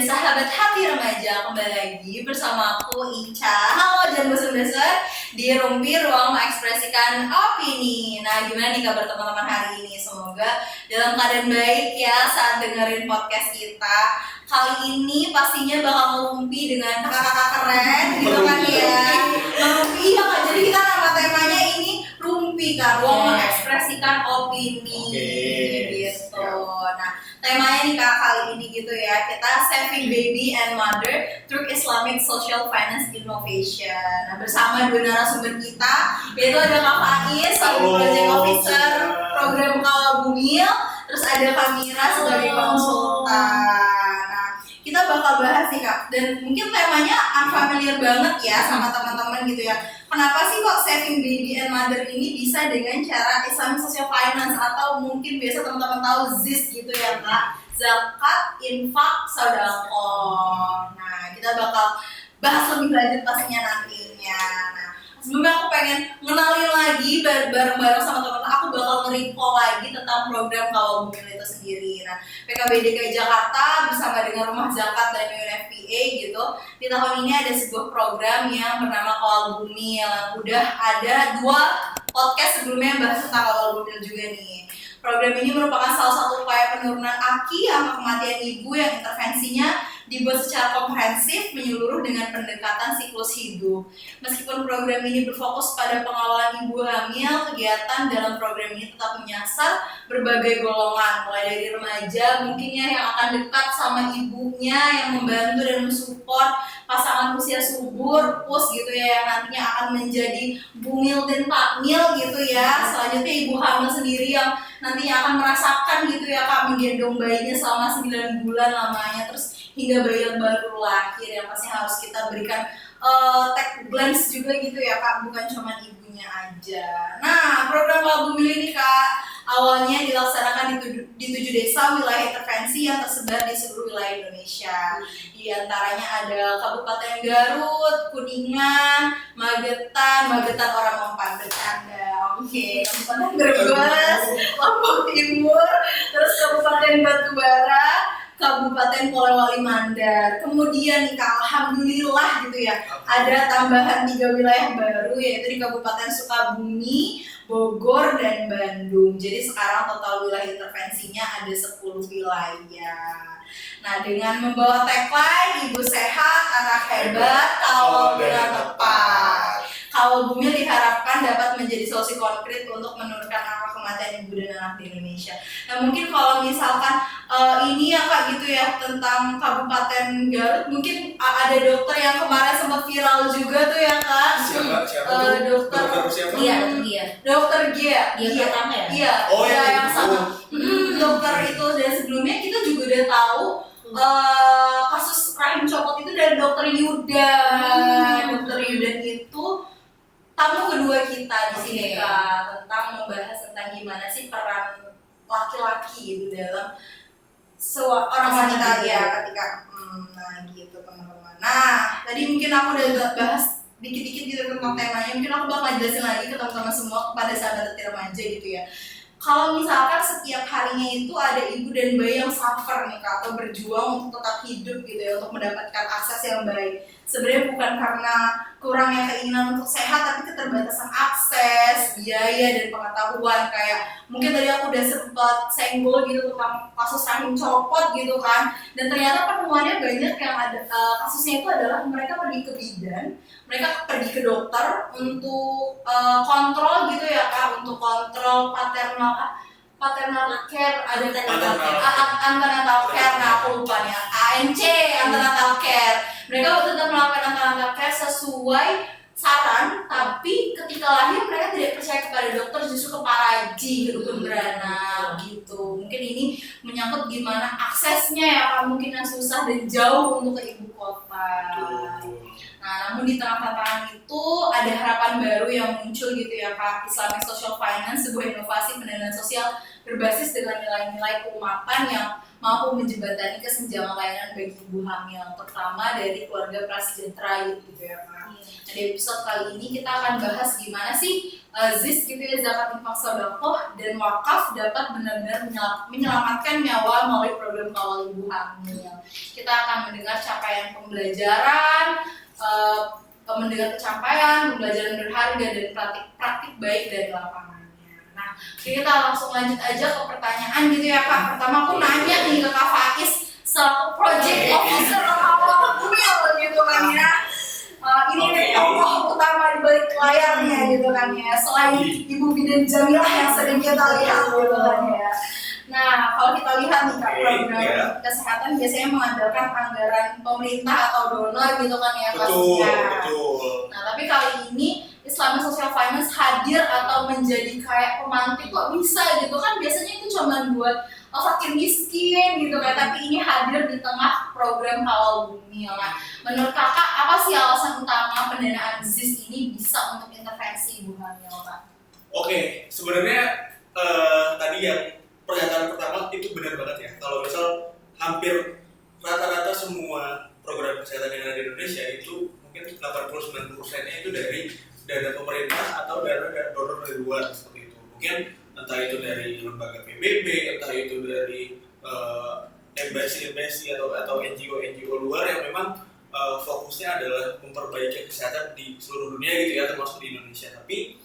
sahabat hati remaja, kembali lagi bersama aku Ica. Halo jangan bosan-bosan di Rumpi Ruang Mengekspresikan Opini. Nah, gimana nih kabar teman-teman hari ini? Semoga dalam keadaan baik ya saat dengerin podcast kita. Kali ini pastinya bakal ngerumpi dengan kakak-kakak keren gitu kan ya. Ngerumpi ya Kak, jadi kita nama temanya ini Rumpi Kak, Ruang Mengekspresikan Opini gitu. Nah, temanya nih Kak kali ini gitu ya, kita saving baby and mother through Islamic Social Finance Innovation. Nah, bersama dua narasumber kita, yaitu ada Kak Faiz, Project Officer program Kawal Bumil, terus ada Kak Mira sebagai konsultan. Nah, kita bakal bahas nih Kak, dan mungkin temanya unfamiliar banget ya sama teman-teman gitu ya. Kenapa sih kok saving baby and mother ini bisa dengan cara Islamic Social Finance, atau mungkin biasa teman-teman tahu ZIS gitu ya Kak, zakat, infak, sedekah. Nah, kita bakal bahas lebih lanjut pastinya nantinya. Nah, sebelumnya aku pengen ngenalin lagi bareng-bareng sama teman-teman, aku bakal nge-recall lagi tentang program Kawal Bumil itu sendiri. Nah, PKB DKI Jakarta bersama dengan Rumah Zakat dan UNFPA gitu, di tahun ini ada sebuah program yang bernama Kawal Bumil. Udah ada 2 podcast sebelumnya yang bahas tentang Kawal Bumil juga nih. Program ini merupakan salah satu upaya penurunan AKI, angka kematian ibu, yang intervensinya dibuat secara komprehensif menyeluruh dengan pendekatan siklus hidup. Meskipun program ini berfokus pada pengawalan ibu hamil, kegiatan dalam program ini tetap menyasar berbagai golongan, mulai dari remaja mungkinnya yang akan dekat sama ibunya, yang membantu dan mensupport pasangan usia subur, pus gitu ya, yang nantinya akan menjadi bumil dan takmil gitu ya. Selanjutnya ibu hamil sendiri yang nantinya akan merasakan gitu ya Kak, menggendong bayinya selama 9 bulan lamanya, terus hingga bayi yang baru lahir yang pasti harus kita berikan take glance juga gitu ya Kak, bukan cuma ibunya aja. Nah, program Kawal Bumil ini Kak, awalnya dilaksanakan di 7 desa wilayah intervensi yang tersebar di seluruh wilayah Indonesia. Di antaranya ada Kabupaten Garut, Kuningan, Magetan orang Mempan, bercanda. Oke, Kabupaten Brebes, Lombok Timur, terus Kabupaten Batubara, Kabupaten Polewali Mandar. Kemudian nih Kak, alhamdulillah gitu ya, ada tambahan 3 wilayah baru, yaitu di Kabupaten Sukabumi, Bogor, dan Bandung. Jadi sekarang total wilayah intervensinya ada 10 wilayah. Nah, dengan membawa tagline Ibu Sehat, Anak Hebat, Kawal dengan tepat, Kawal Bumil diharapkan dapat menjadi solusi konkret untuk menurunkan angka kematian ibu dan anak di Indonesia. Nah, mungkin kalau misalkan ini ya Kak gitu ya, tentang Kabupaten Garut, mungkin ada dokter yang kemarin sempat viral juga tuh ya Kak. Siapa dokter siapa? Iya, dokter Gia. Dia pertama ya? Iya, Oh, iya, yang yang itu. sama. Dokter itu, dan sebelumnya kita juga udah tahu kasus rahim copot itu dari dokter Yuda. Dokter Yuda itu tamu kedua kita di sini Kak, tentang membahas tentang gimana sih peran laki-laki gitu dalam orang wanita ya ketika nah gitu teman-teman. Nah, tadi mungkin aku udah bahas dikit-dikit gitu tentang temanya, mungkin aku bakal jelasin lagi ke teman-teman semua, kepada sahabat hati remaja gitu ya. Kalau misalkan setiap harinya itu ada ibu dan bayi yang suffer nih Kak, atau berjuang untuk tetap hidup gitu ya, untuk mendapatkan akses yang baik. Sebenarnya bukan karena kurangnya keinginan untuk sehat, tapi keterbatasan akses, biaya, dan pengetahuan. Kayak mungkin tadi aku udah sempat senggol gitu tentang kasus rahim copot gitu kan, dan ternyata penemuannya banyak yang ada kasusnya itu adalah mereka pergi ke bidan, mereka pergi ke dokter untuk kontrol gitu ya Kak, untuk kontrol paternal care, ada antenatal care, nah aku lupa nih, ANC, antenatal care. Mereka tetap melakukan antenatal care sesuai saran, tapi ketika lahir mereka tidak percaya kepada dokter, justru ke paraji, ke dukun beranak gitu. Mungkin ini menyangkut gimana aksesnya ya Kak, mungkin yang susah dan jauh untuk ke ibu kota. Nah, namun di tengah tantangan itu ada harapan baru yang muncul gitu ya Kak, Islamic Social Finance, sebuah inovasi pendanaan sosial berbasis dengan nilai-nilai keumatan yang mampu menjembatani kesenjangan layanan bagi ibu hamil, terutama dari keluarga prasejahtera gitu ya Kak. Nah, di episode kali ini kita akan bahas gimana sih ZIS gitu ya, zakat infak sedekah dan wakaf dapat benar-benar menyelamatkan nyawa melalui program kawal ibu hamil. Kita akan mendengar capaian pembelajaran, mendengar pencapaian, pembelajaran berharga dan praktik baik dari lapangannya. Nah, kita langsung lanjut aja ke pertanyaan gitu ya Kak. Pertama aku nanya nih ke Kak Faiz selaku project officer kawal hamil gitu kan ya. Ini nih tokoh utama di balik layarnya gitu kan ya, selain Ibu Bidan Jamilah yang sering kita lihat gitu kan ya. Nah, kalau kita lihat nih Kak, program kesehatan biasanya mengandalkan anggaran pemerintah atau donor gitu kan ya pastinya. Betul. Nah, tapi kali ini Islamic Social Finance hadir atau menjadi kayak pemantik, kok bisa gitu kan, biasanya itu cuma buat fakir miskin gitu kan, tapi ini hadir di tengah program kawal bumi. Nah, menurut Kakak apa sih alasan utama pendanaan ZIS ini bisa untuk intervensi ibu hamil Kak? Oke, sebenarnya tadi yang pernyataan pertama itu benar banget ya. Kalau misal hampir rata-rata semua program kesehatan yang ada di Indonesia itu mungkin 80-90%-nya itu dari dana pemerintah atau dana donor dari luar seperti itu. Mungkin entah itu dari lembaga PBB, entah itu dari embassy atau NGO luar yang memang fokusnya adalah memperbaiki kesehatan di seluruh dunia gitu ya, termasuk di Indonesia. Tapi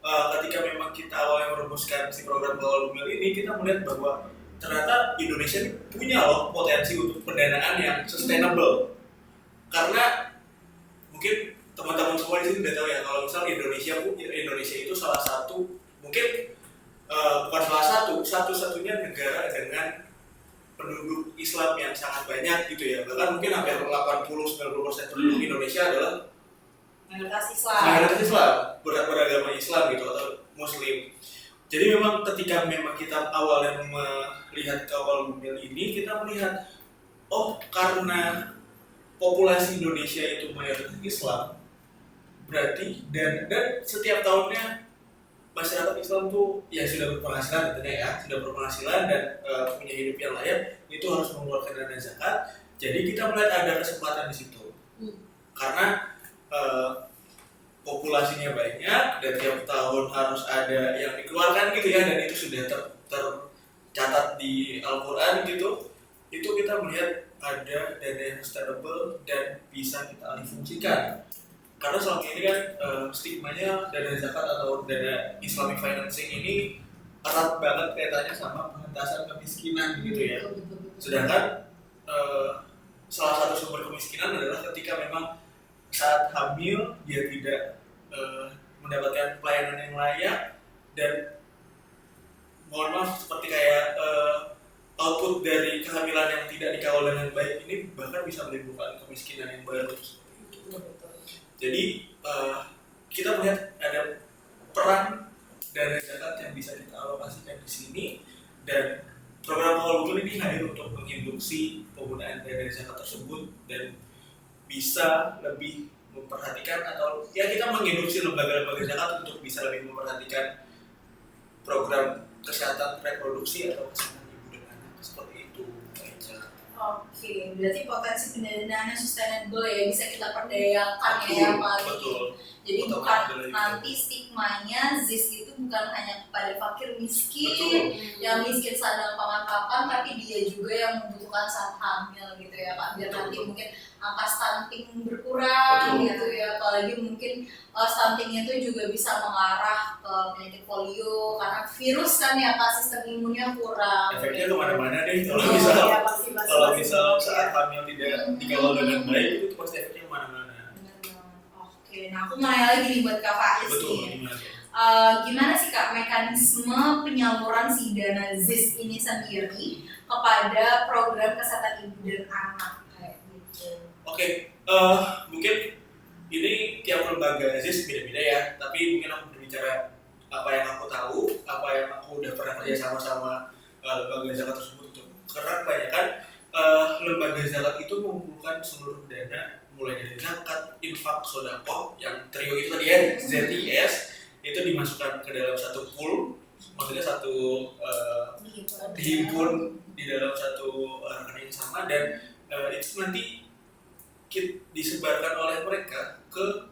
ketika memang kita awalnya merumuskan si program kawal hamil ini, kita melihat bahwa ternyata Indonesia punya loh potensi untuk pendanaan yang sustainable. Karena mungkin teman-teman semua di sini udah tahu ya, kalau misal Indonesia itu salah satu, mungkin bukan salah satu-satunya negara dengan penduduk Islam yang sangat banyak gitu ya. Bahkan mungkin hampir 80-90% penduduk Indonesia adalah mayoritas Islam, beragama Islam gitu atau Muslim. Jadi memang ketika kita awalnya melihat kawal hamil ini, kita melihat karena populasi Indonesia itu mayoritas Islam, berarti dan setiap tahunnya masyarakat Islam tuh ya sudah berpenghasilan tentunya ya, sudah berpenghasilan dan punya hidup yang layak, itu harus mengeluarkan dana zakat. Jadi kita melihat ada kesempatan di situ. Karena populasinya banyak dan tiap tahun harus ada yang dikeluarkan gitu ya, dan itu sudah tercatat di Al-Quran gitu. Itu kita melihat ada dana yang sustainable dan bisa kita alih fungsikan. Karena selama ini kan stigmanya dana zakat atau dana Islamic financing ini erat banget kaitannya sama pengentasan kemiskinan gitu ya. Sedangkan salah satu sumber kemiskinan adalah ketika memang saat hamil dia tidak mendapatkan pelayanan yang layak, dan mohon maaf seperti kayak output dari kehamilan yang tidak dikawal dengan baik ini bahkan bisa menimbulkan kemiskinan yang baru. Jadi kita melihat ada peran dana zakat yang bisa kita alokasikan di sini, dan program kawal hamil ini hadir untuk menginduksi penggunaan dana zakat tersebut dan bisa lebih memperhatikan, atau ya kita menginduksi lembaga-lembaga zakat untuk bisa lebih memperhatikan program kesehatan reproduksi atau kesehatan ibu dan anak seperti itu. Oke, berarti potensi pendanaannya sustainable ya, bisa kita perdayakan ya paling. Jadi bukan nanti stigmanya ZIS itu bukan hanya kepada fakir miskin, yang miskin sadar pangan papan, tapi dia juga yang membutuhkan saat hamil gitu ya Pak. Biar nanti mungkin angka stunting berkurang gitu ya, apalagi mungkin stunting itu juga bisa mengarah ke penyakit polio karena virus kan ya Pak, sistem imunnya kurang. Efeknya kemana-mana deh kalau misal saat hamil tidak dikawal dengan baik, itu pasti efeknya kemana-mana. Oke, nah aku mau nanya lagi nih buat Kak Faiz nih. Gimana sih Kak mekanisme penyaluran si dana ZIS ini sendiri kepada program kesehatan ibu dan anak kayak gitu? Oke, mungkin ini tiap lembaga ZIS beda-beda ya, tapi mungkin aku berbicara apa yang aku tahu, apa yang aku udah pernah kerja sama lembaga zakat tersebut itu. Karena kebanyakan lembaga zakat itu mengumpulkan seluruh dana mulai dari zakat, infak, sedekah, yang trio itu tadi ya, ZIS, itu dimasukkan ke dalam satu pool, maksudnya satu dihimpun di dalam satu dan itu nanti disebarkan oleh mereka ke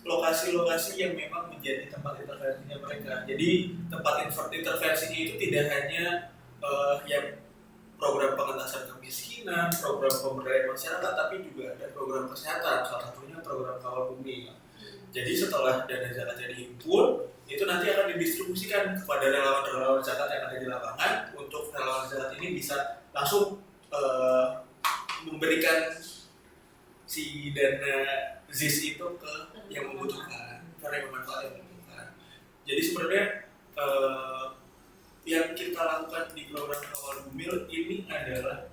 lokasi-lokasi yang memang menjadi tempat intervensinya mereka. Jadi tempat intervensinya itu tidak hanya yang program pengentasan kemiskinan, program pemberdayaan masyarakat, tapi juga ada program kesehatan, salah satunya program kawal bumi. Jadi setelah dana zakatnya dihimpun, itu nanti akan didistribusikan kepada relawan-relawan zakat yang ada di lapangan untuk relawan zakat ini bisa langsung memberikan si dana ZIS itu ke yang membutuhkan, karena yang bermanfaat yang membutuhkan. Jadi sebenarnya yang kita lakukan di program Kawal Bumil ini adalah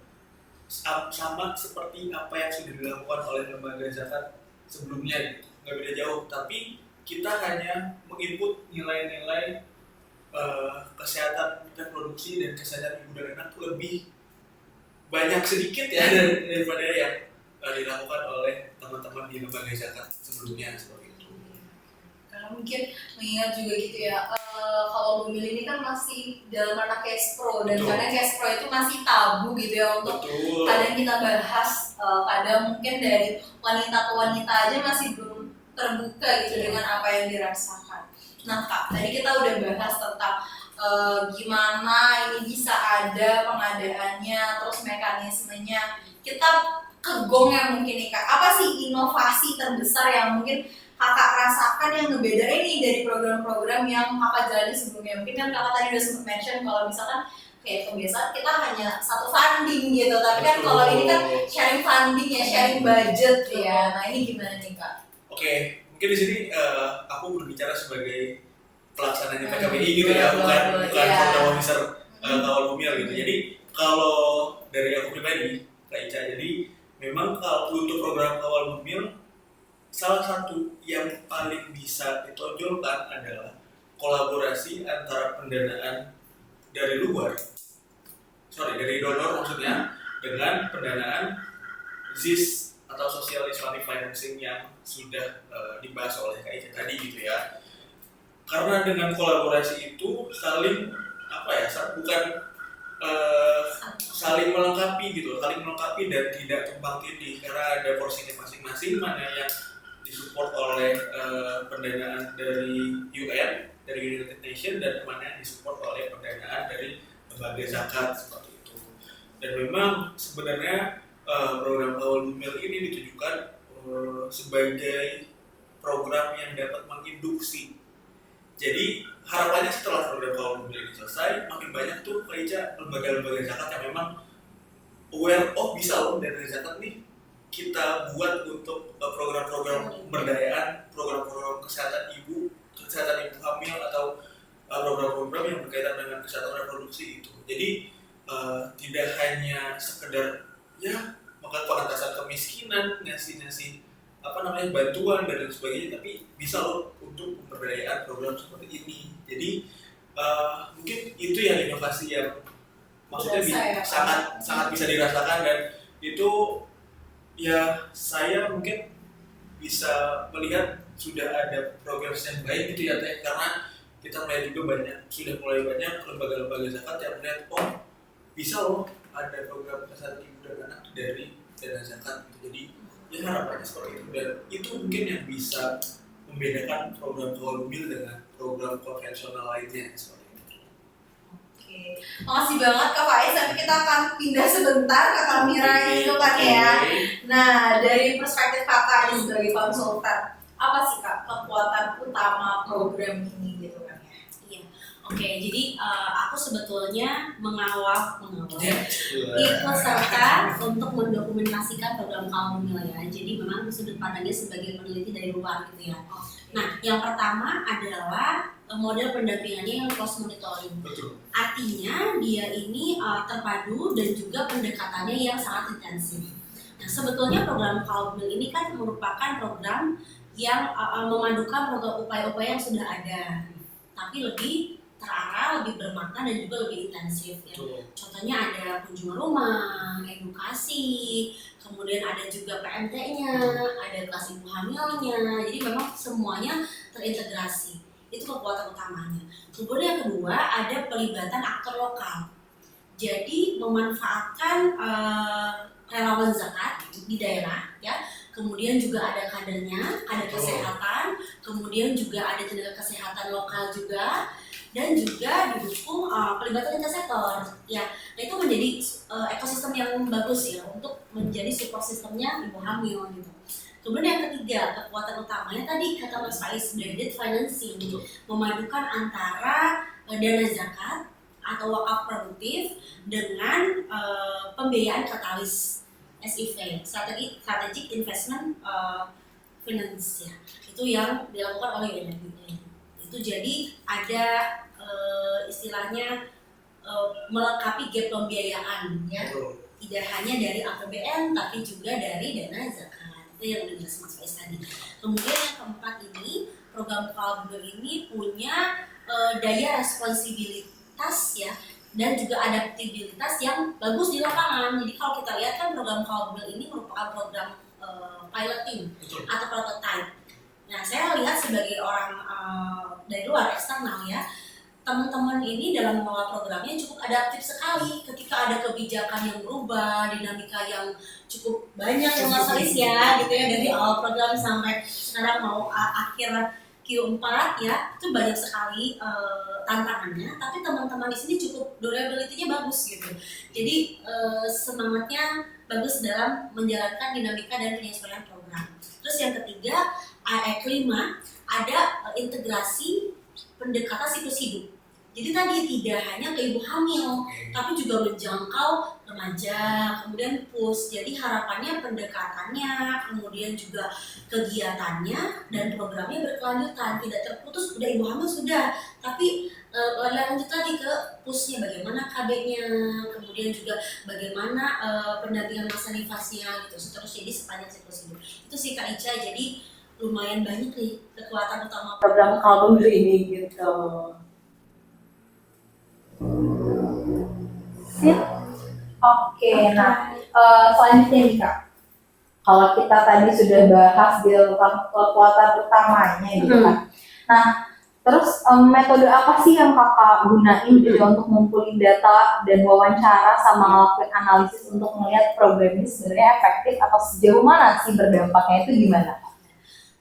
sama seperti apa yang sudah dilakukan oleh lembaga zakat sebelumnya, gitu. Nggak beda jauh, tapi kita hanya menginput nilai-nilai kesehatan reproduksi dan kesehatan ibu dan anak lebih banyak sedikit ya daripada yang dilakukan oleh teman-teman di lembaga zakat sebelumnya seperti itu. Karena mungkin mengingat juga gitu ya, kalau Bumil ini kan masih dalam ranah cash pro, dan kadang cash pro itu masih tabu gitu ya untuk kadang kita bahas, kadang mungkin dari wanita ke wanita aja masih belum terbuka gitu dengan apa yang dirasakan. Nah Kak, tadi kita udah bahas tentang gimana ini bisa ada pengadaannya, terus mekanismenya. Kita ke gong yang mungkin nih Kak, apa sih inovasi terbesar yang mungkin Kakak rasakan yang ngebedain nih dari program-program yang Kakak jalani sebelumnya? Mungkin kan Kakak tadi udah sempat mention kalau misalkan kayak kebiasaan kita hanya satu funding gitu, tapi kan kalau ini kan sharing funding ya, sharing budget ya. Nah ini gimana nih Kak? Oke, mungkin di sini aku berbicara sebagai pelaksananya PKBI gitu ya, bukan program officer Kawal Bumil gitu. Jadi kalau dari aku pribadi, Kak Ica, jadi memang kalau untuk program Kawal Bumil, salah satu yang paling bisa ditonjolkan adalah kolaborasi antara pendanaan dari donor maksudnya, dengan pendanaan ZIS atau Social Islamic Financing yang sudah dibahas oleh Kak Ica tadi gitu ya. Karena dengan kolaborasi itu saling saling melengkapi dan tidak tumpang tindih, karena ada porsinya masing-masing, mana yang disupport oleh pendanaan dari UN, dari United Nations, dan mana yang disupport oleh pendanaan dari lembaga zakat seperti itu. Dan memang sebenarnya program Kawal Bumil ini ditujukan sebagai program yang dapat menginduksi. Jadi harapannya setelah program Kawal Bumil ini selesai, makin banyak tuh kayak lembaga-lembaga zakat yang memang aware, bisa loh dana zakat nih kita buat untuk program-program pemberdayaan, program-program kesehatan ibu hamil, atau program-program yang berkaitan dengan kesehatan reproduksi itu. Jadi tidak hanya sekedar ya pengentasan kemiskinan, ngasih bantuan dan lain sebagainya, tapi bisa loh untuk pemberdayaan program seperti ini. Jadi mungkin itu ya inovasi yang maksudnya sangat bisa dirasakan, dan itu ya saya mungkin bisa melihat sudah ada progres yang baik gitu ya Teh, karena kita sudah mulai banyak lembaga-lembaga zakat yang melihat bisa loh ada program kesehatan ibu dan anak dari dana zakat gitu. Jadi ya harapannya seperti itu, dan itu mungkin yang bisa membedakan program Kawal Bumil dengan program konvensional lainnya seperti itu. Oke, makasih banget Kak Faiz, tapi kita akan pindah sebentar ke kamera itu Kak ya. Nah, dari perspektif Kakak sebagai konsultan, apa sih Kak kekuatan utama program ini gitu kan ya? Iya. Oke, jadi aku sebetulnya ikut serta untuk mendokumentasikan program Kawal Bumil ya. Jadi memang sudut pandangnya sebagai peneliti dari luar gitu ya. Nah, yang pertama adalah model pendampingannya yang close monitoring. Betul. Artinya dia ini terpadu dan juga pendekatannya yang sangat intensif. Nah, sebetulnya program Kawal Bumil ini kan merupakan program yang memadukan upaya-upaya yang sudah ada, tapi lebih terarah, lebih bermakna, dan juga lebih intensif ya. Contohnya ada kunjungan rumah, edukasi, kemudian ada juga PMT-nya, ada kelas ibu hamilnya. Jadi memang semuanya terintegrasi. Itu kekuatan utamanya. Kemudian yang kedua ada pelibatan aktor lokal. Jadi memanfaatkan relawan zakat di daerah ya, kemudian juga ada kadernya, kader kesehatan, kemudian juga ada tenaga kesehatan lokal juga, dan juga didukung pelibatan lintas sektor ya. Nah itu menjadi ekosistem yang bagus ya untuk menjadi support sistemnya ibu hamil gitu. Kemudian yang ketiga, kekuatan utamanya tadi kata Mas Faiz, blended financing, memadukan antara dana zakat atau wakaf produktif dengan pembiayaan katalis SIV, strategic investment finance ya. Itu yang dilakukan oleh UNDP. Itu jadi ada istilahnya melengkapi gap pembiayaan ya. Tidak hanya dari APBN tapi juga dari dana zakat. Itu yang udah jelas Mas Faiz tadi. Kemudian yang keempat ini, program Kalbel ini punya daya responsibilitas ya, dan juga adaptabilitas yang bagus di lapangan. Jadi kalau kita lihat kan program Kalbel ini merupakan program piloting atau prototype. Nah saya lihat sebagai orang dari luar eksternal ya, teman-teman ini dalam mengelola programnya cukup adaptif sekali ketika ada kebijakan yang berubah, dinamika yang cukup banyak yang masalis ya gitu ya, dari awal program sampai sekarang mau akhir Q4 ya, itu banyak sekali tantangannya, tapi teman-teman di sini cukup durability-nya bagus gitu. Jadi semangatnya bagus dalam menjalankan dinamika dan penyesuaian program. Terus yang ketiga, kelima, ada integrasi pendekatan siklus hidup. Jadi tadi tidak hanya ke ibu hamil, tapi juga menjangkau remaja, kemudian push. Jadi harapannya pendekatannya, kemudian juga kegiatannya dan programnya berkelanjutan, tidak terputus. Udah ibu hamil sudah, tapi lanjut lagi ke pushnya, bagaimana KB-nya, kemudian juga bagaimana pendampingan masa nifasnya gitu. Seterusnya jadi sepanjang siklus hidup. Itu sih Kak Ica. Jadi lumayan banyak nih kekuatan utama program Kalbel ini gitu. Sip. Oke, nah selanjutnya nih Kak, kalau kita tadi sudah bahas di kekuatan utamanya gitu kan. Nah, terus metode apa sih yang Kakak gunain gitu untuk ngumpulin data dan wawancara sama ngelakuin analisis untuk melihat program ini sebenarnya efektif atau sejauh mana sih berdampaknya, itu gimana?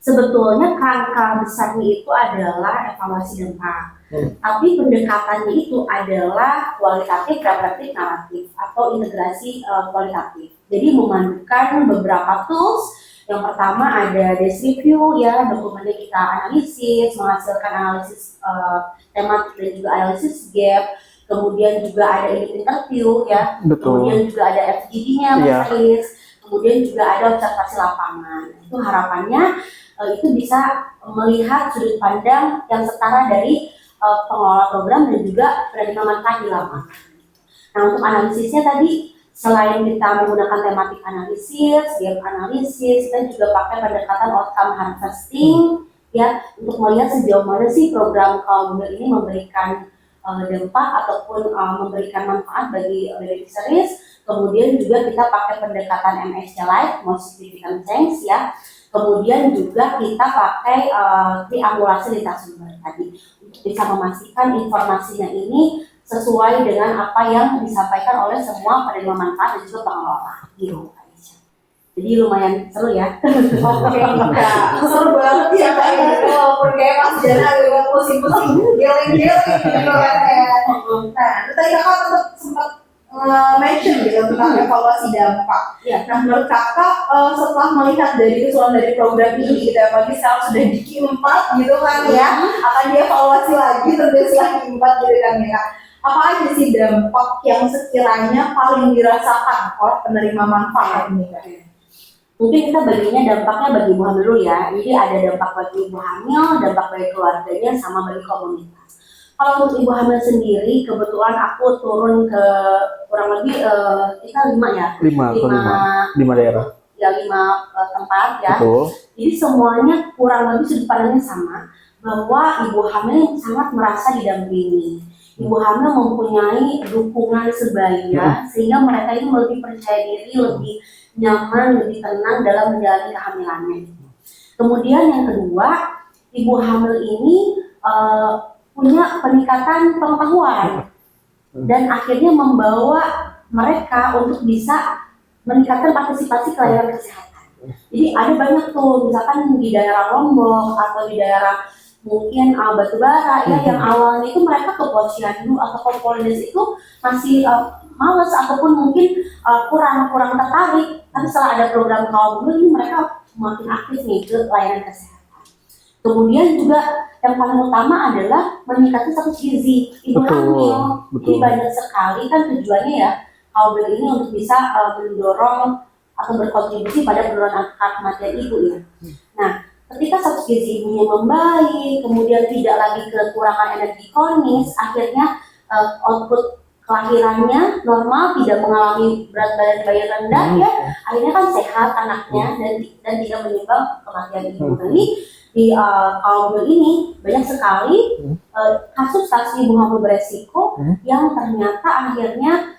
Sebetulnya kerangka besarnya itu adalah evaluasi dampak. Tapi pendekatannya itu adalah kualitatif, reflektif, naratif atau integrasi kualitatif. Jadi memadukan beberapa tools. Yang pertama ada desk review ya, dokumennya kita analisis, menghasilkan analisis tematik dan juga analisis gap. Kemudian juga ada interview ya. Betul. Kemudian juga ada FGD-nya, kemudian juga ada observasi lapangan. Itu harapannya itu bisa melihat sudut pandang yang setara dari pengelola program dan juga penerima manfaat di lapangan. Nah untuk analisisnya tadi, selain kita menggunakan tematik analisis, gap analisis, kita juga pakai pendekatan outcome harvesting ya, untuk melihat sejauh mana sih program Kalbel ini memberikan dampak ataupun memberikan manfaat bagi beneficiaries. Kemudian juga kita pakai pendekatan MSC Light, Most Significant Change ya. Kemudian juga kita pakai triangulasi lintas sumber tadi untuk bisa memastikan informasinya ini sesuai dengan apa yang disampaikan oleh semua penerima manfaat dan juga pengelola gitu. Jadi lumayan seru ya. Oke, seru banget ya kayak walaupun kayak pas jalan agak pusing-pusing, geleng-geleng gitu kan ya. Nah, tadi Kakak tetap sempat mention gitu tentang evaluasi dampak. Ya. Nah, menurut Kakak setelah melihat dari keseluruhan dari program ini gitu, apalagi sekarang sudah di Q4 gitu kan ya, akan dievaluasi lagi terus lagi Q4 gitu kan ya. Apa aja sih dampak yang sekiranya paling dirasakan oleh penerima manfaat ini Kak? Mungkin kita baginya dampaknya bagi ibu hamil dulu ya. Jadi ada dampak bagi ibu hamil, dampak bagi keluarganya, sama bagi komunitas. Kalau untuk ibu hamil sendiri, kebetulan aku turun ke kurang lebih kita 5 ya. 5 daerah. Ya 5 tempat ya. Betul. Jadi semuanya kurang lebih sudut pandangnya sama, bahwa ibu hamil sangat merasa didampingi. Ibu hamil mempunyai dukungan sebaya sehingga mereka ini lebih percaya diri, lebih nyaman, lebih tenang dalam menjalani kehamilannya. Kemudian yang kedua, ibu hamil ini punya peningkatan pengetahuan. dan akhirnya membawa mereka untuk bisa meningkatkan partisipasi ke layanan kesehatan. Jadi ada banyak tuh, misalkan di daerah Lombok atau di daerah mungkin Batubara ya, yang awalnya itu mereka ke posyandu atau ke Poldes itu masih males ataupun mungkin kurang tertarik, tapi setelah ada program Kawal Bumil ini mereka makin aktif nih ke layanan kesehatan. Kemudian juga yang paling utama adalah meningkatkan status gizi ibu hamil. Jadi banyak sekali kan tujuannya ya Kawal Bumil ini untuk bisa mendorong atau berkontribusi pada penurunan angka kematian ibu ya. Nah, ketika status gizi ibunya membaik, kemudian tidak lagi kekurangan energi kronis, akhirnya output kelahirannya normal, tidak mengalami berat badan bayi rendah ya, akhirnya kan sehat anaknya dan tidak menyumbang kematian ibu. Nah, ini di Kawal Bumil ini banyak sekali kasus ibu hamil beresiko yang ternyata akhirnya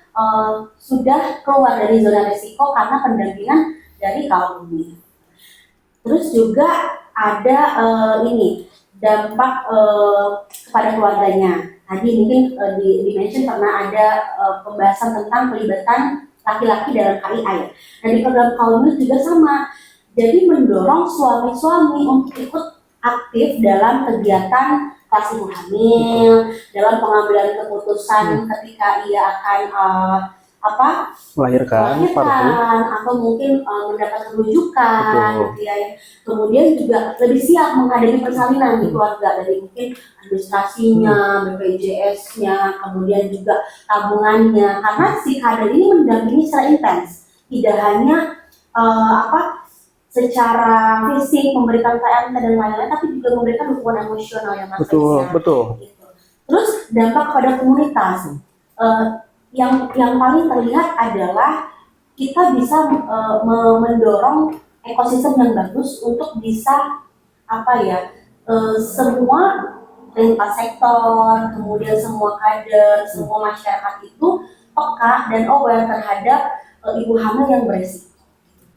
sudah keluar dari zona risiko karena pendampingan dari Kawal Bumil. Terus juga ada ini dampak kepada keluarganya. Tadi mungkin di-mention karena ada pembahasan tentang pelibatan laki-laki dalam KIA ya. Dan di program Kawal Bumil juga sama. Jadi mendorong suami-suami untuk ikut aktif dalam kegiatan kelas ibu hamil, dalam pengambilan keputusan ketika ia akan melahirkan atau mungkin mendapat rujukan gitu ya. Kemudian juga lebih siap menghadapi persalinan di keluarga, dari mungkin administrasinya, BPJS-nya, kemudian juga tabungannya, karena si kader ini mendampingi secara intens, tidak hanya secara fisik memberikan KMT dan lain-lain, tapi juga memberikan dukungan emosional yang betul. Gitu. Terus dampak pada komunitas, yang paling terlihat adalah kita bisa mendorong ekosistem yang bagus untuk bisa semua lintas sektor, kemudian semua kader, semua masyarakat itu peka dan aware terhadap ibu hamil yang beresiko.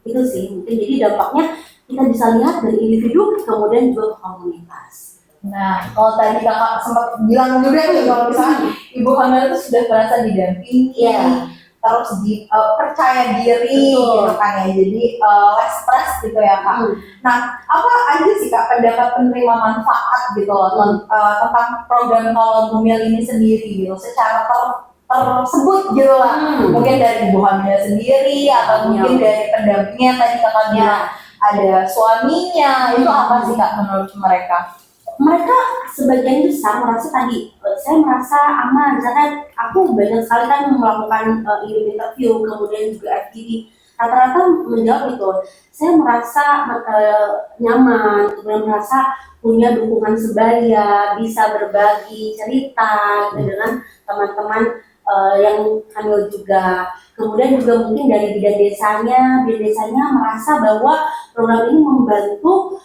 Itu sih mungkin, jadi dampaknya kita bisa lihat dari individu kemudian juga ke komunitas. Nah, kalau tadi kakak sempat bilang juga nih, kalau misalnya ibu hamil itu sudah merasa didampingi, terus percaya diri gitu kan ya, jadi less stress gitu ya kak. Nah, apa aja sih kak pendapat penerima manfaat gitu loh tentang program Kawal Bumil ini sendiri gitu, secara tersebut gitu lah, mungkin dari ibu hamil sendiri atau mungkin dari pendampingnya tadi kakak bilang ada suaminya, itu apa sih kak menurut mereka? Mereka sebagian besar merasa tadi, saya merasa aman, misalkan aku banyak sekali kan melakukan interview, kemudian juga FGD, rata-rata menjawab itu, saya merasa nyaman, kemudian merasa punya dukungan sebaya, bisa berbagi cerita dengan teman-teman yang hamil juga. Kemudian juga mungkin dari bidan desanya merasa bahwa program ini membantu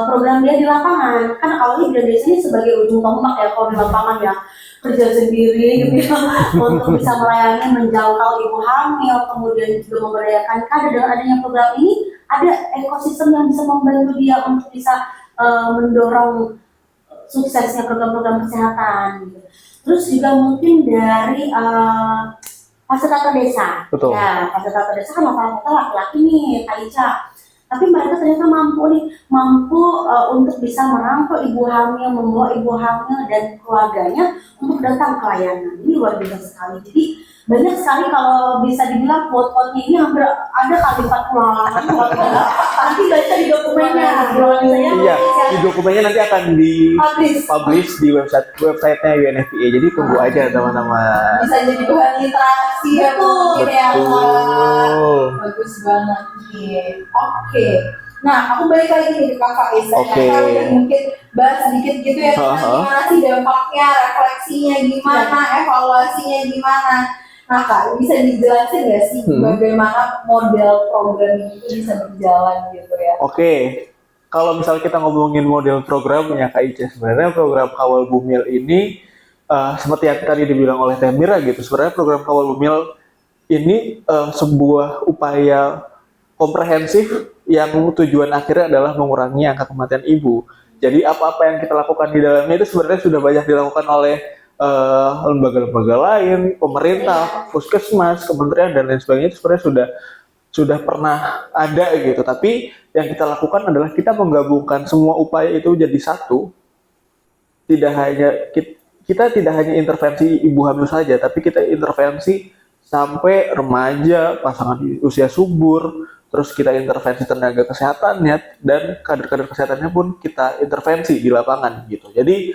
program dia di lapangan. Kan awalnya bidan desa ini sebagai ujung tombak ya kalau di lapangan ya, kerja sendiri gitu ya untuk bisa melayani, menjangkau ibu hamil, kemudian juga memberdayakan kader. Dengan adanya program ini ada ekosistem yang bisa membantu dia untuk bisa mendorong suksesnya program-program kesehatan gitu. Terus juga mungkin dari fasilitator desa. Betul. Ya, fasilitator desa kan rata-rata laki-laki nih, Kak Ica. Tapi mereka ternyata mampu untuk bisa merangkul ibu hamil, membawa ibu hamil dan keluarganya untuk datang ke layanan. Ini luar biasa sekali. Jadi banyak sekali, kalau bisa dibilang quote-quote-nya ini hampir ada kali 40 halaman. Nanti baca di dokumennya. Iya, di dokumennya nanti akan di-publish di website-nya UNFPA. Jadi tunggu aja teman-teman. Bisa jadi bahan literasi ya tuh. Bagus banget nih. Oke. Nah, aku balik lagi nih ke kakak Isa. Kita udah mungkin bahas sedikit gitu ya, gimana sih dampaknya, refleksinya gimana, evaluasinya gimana. Nah kak, bisa dijelasin nggak sih bagaimana model program ini bisa berjalan gitu ya? Kalau misalnya kita ngomongin model programnya Kak Ica, sebenarnya program Kawal Bumil ini seperti yang tadi dibilang oleh Teh Mira gitu, sebenarnya program Kawal Bumil ini sebuah upaya komprehensif yang tujuan akhirnya adalah mengurangi angka kematian ibu. Jadi apa-apa yang kita lakukan di dalamnya itu sebenarnya sudah banyak dilakukan oleh lembaga-lembaga lain, pemerintah, puskesmas, kementerian dan lain sebagainya itu sebenarnya sudah pernah ada gitu. Tapi yang kita lakukan adalah kita menggabungkan semua upaya itu jadi satu. Tidak hanya kita tidak hanya intervensi ibu hamil saja, tapi kita intervensi sampai remaja, pasangan di usia subur, terus kita intervensi tenaga kesehatannya dan kader-kader kesehatannya pun kita intervensi di lapangan gitu. Jadi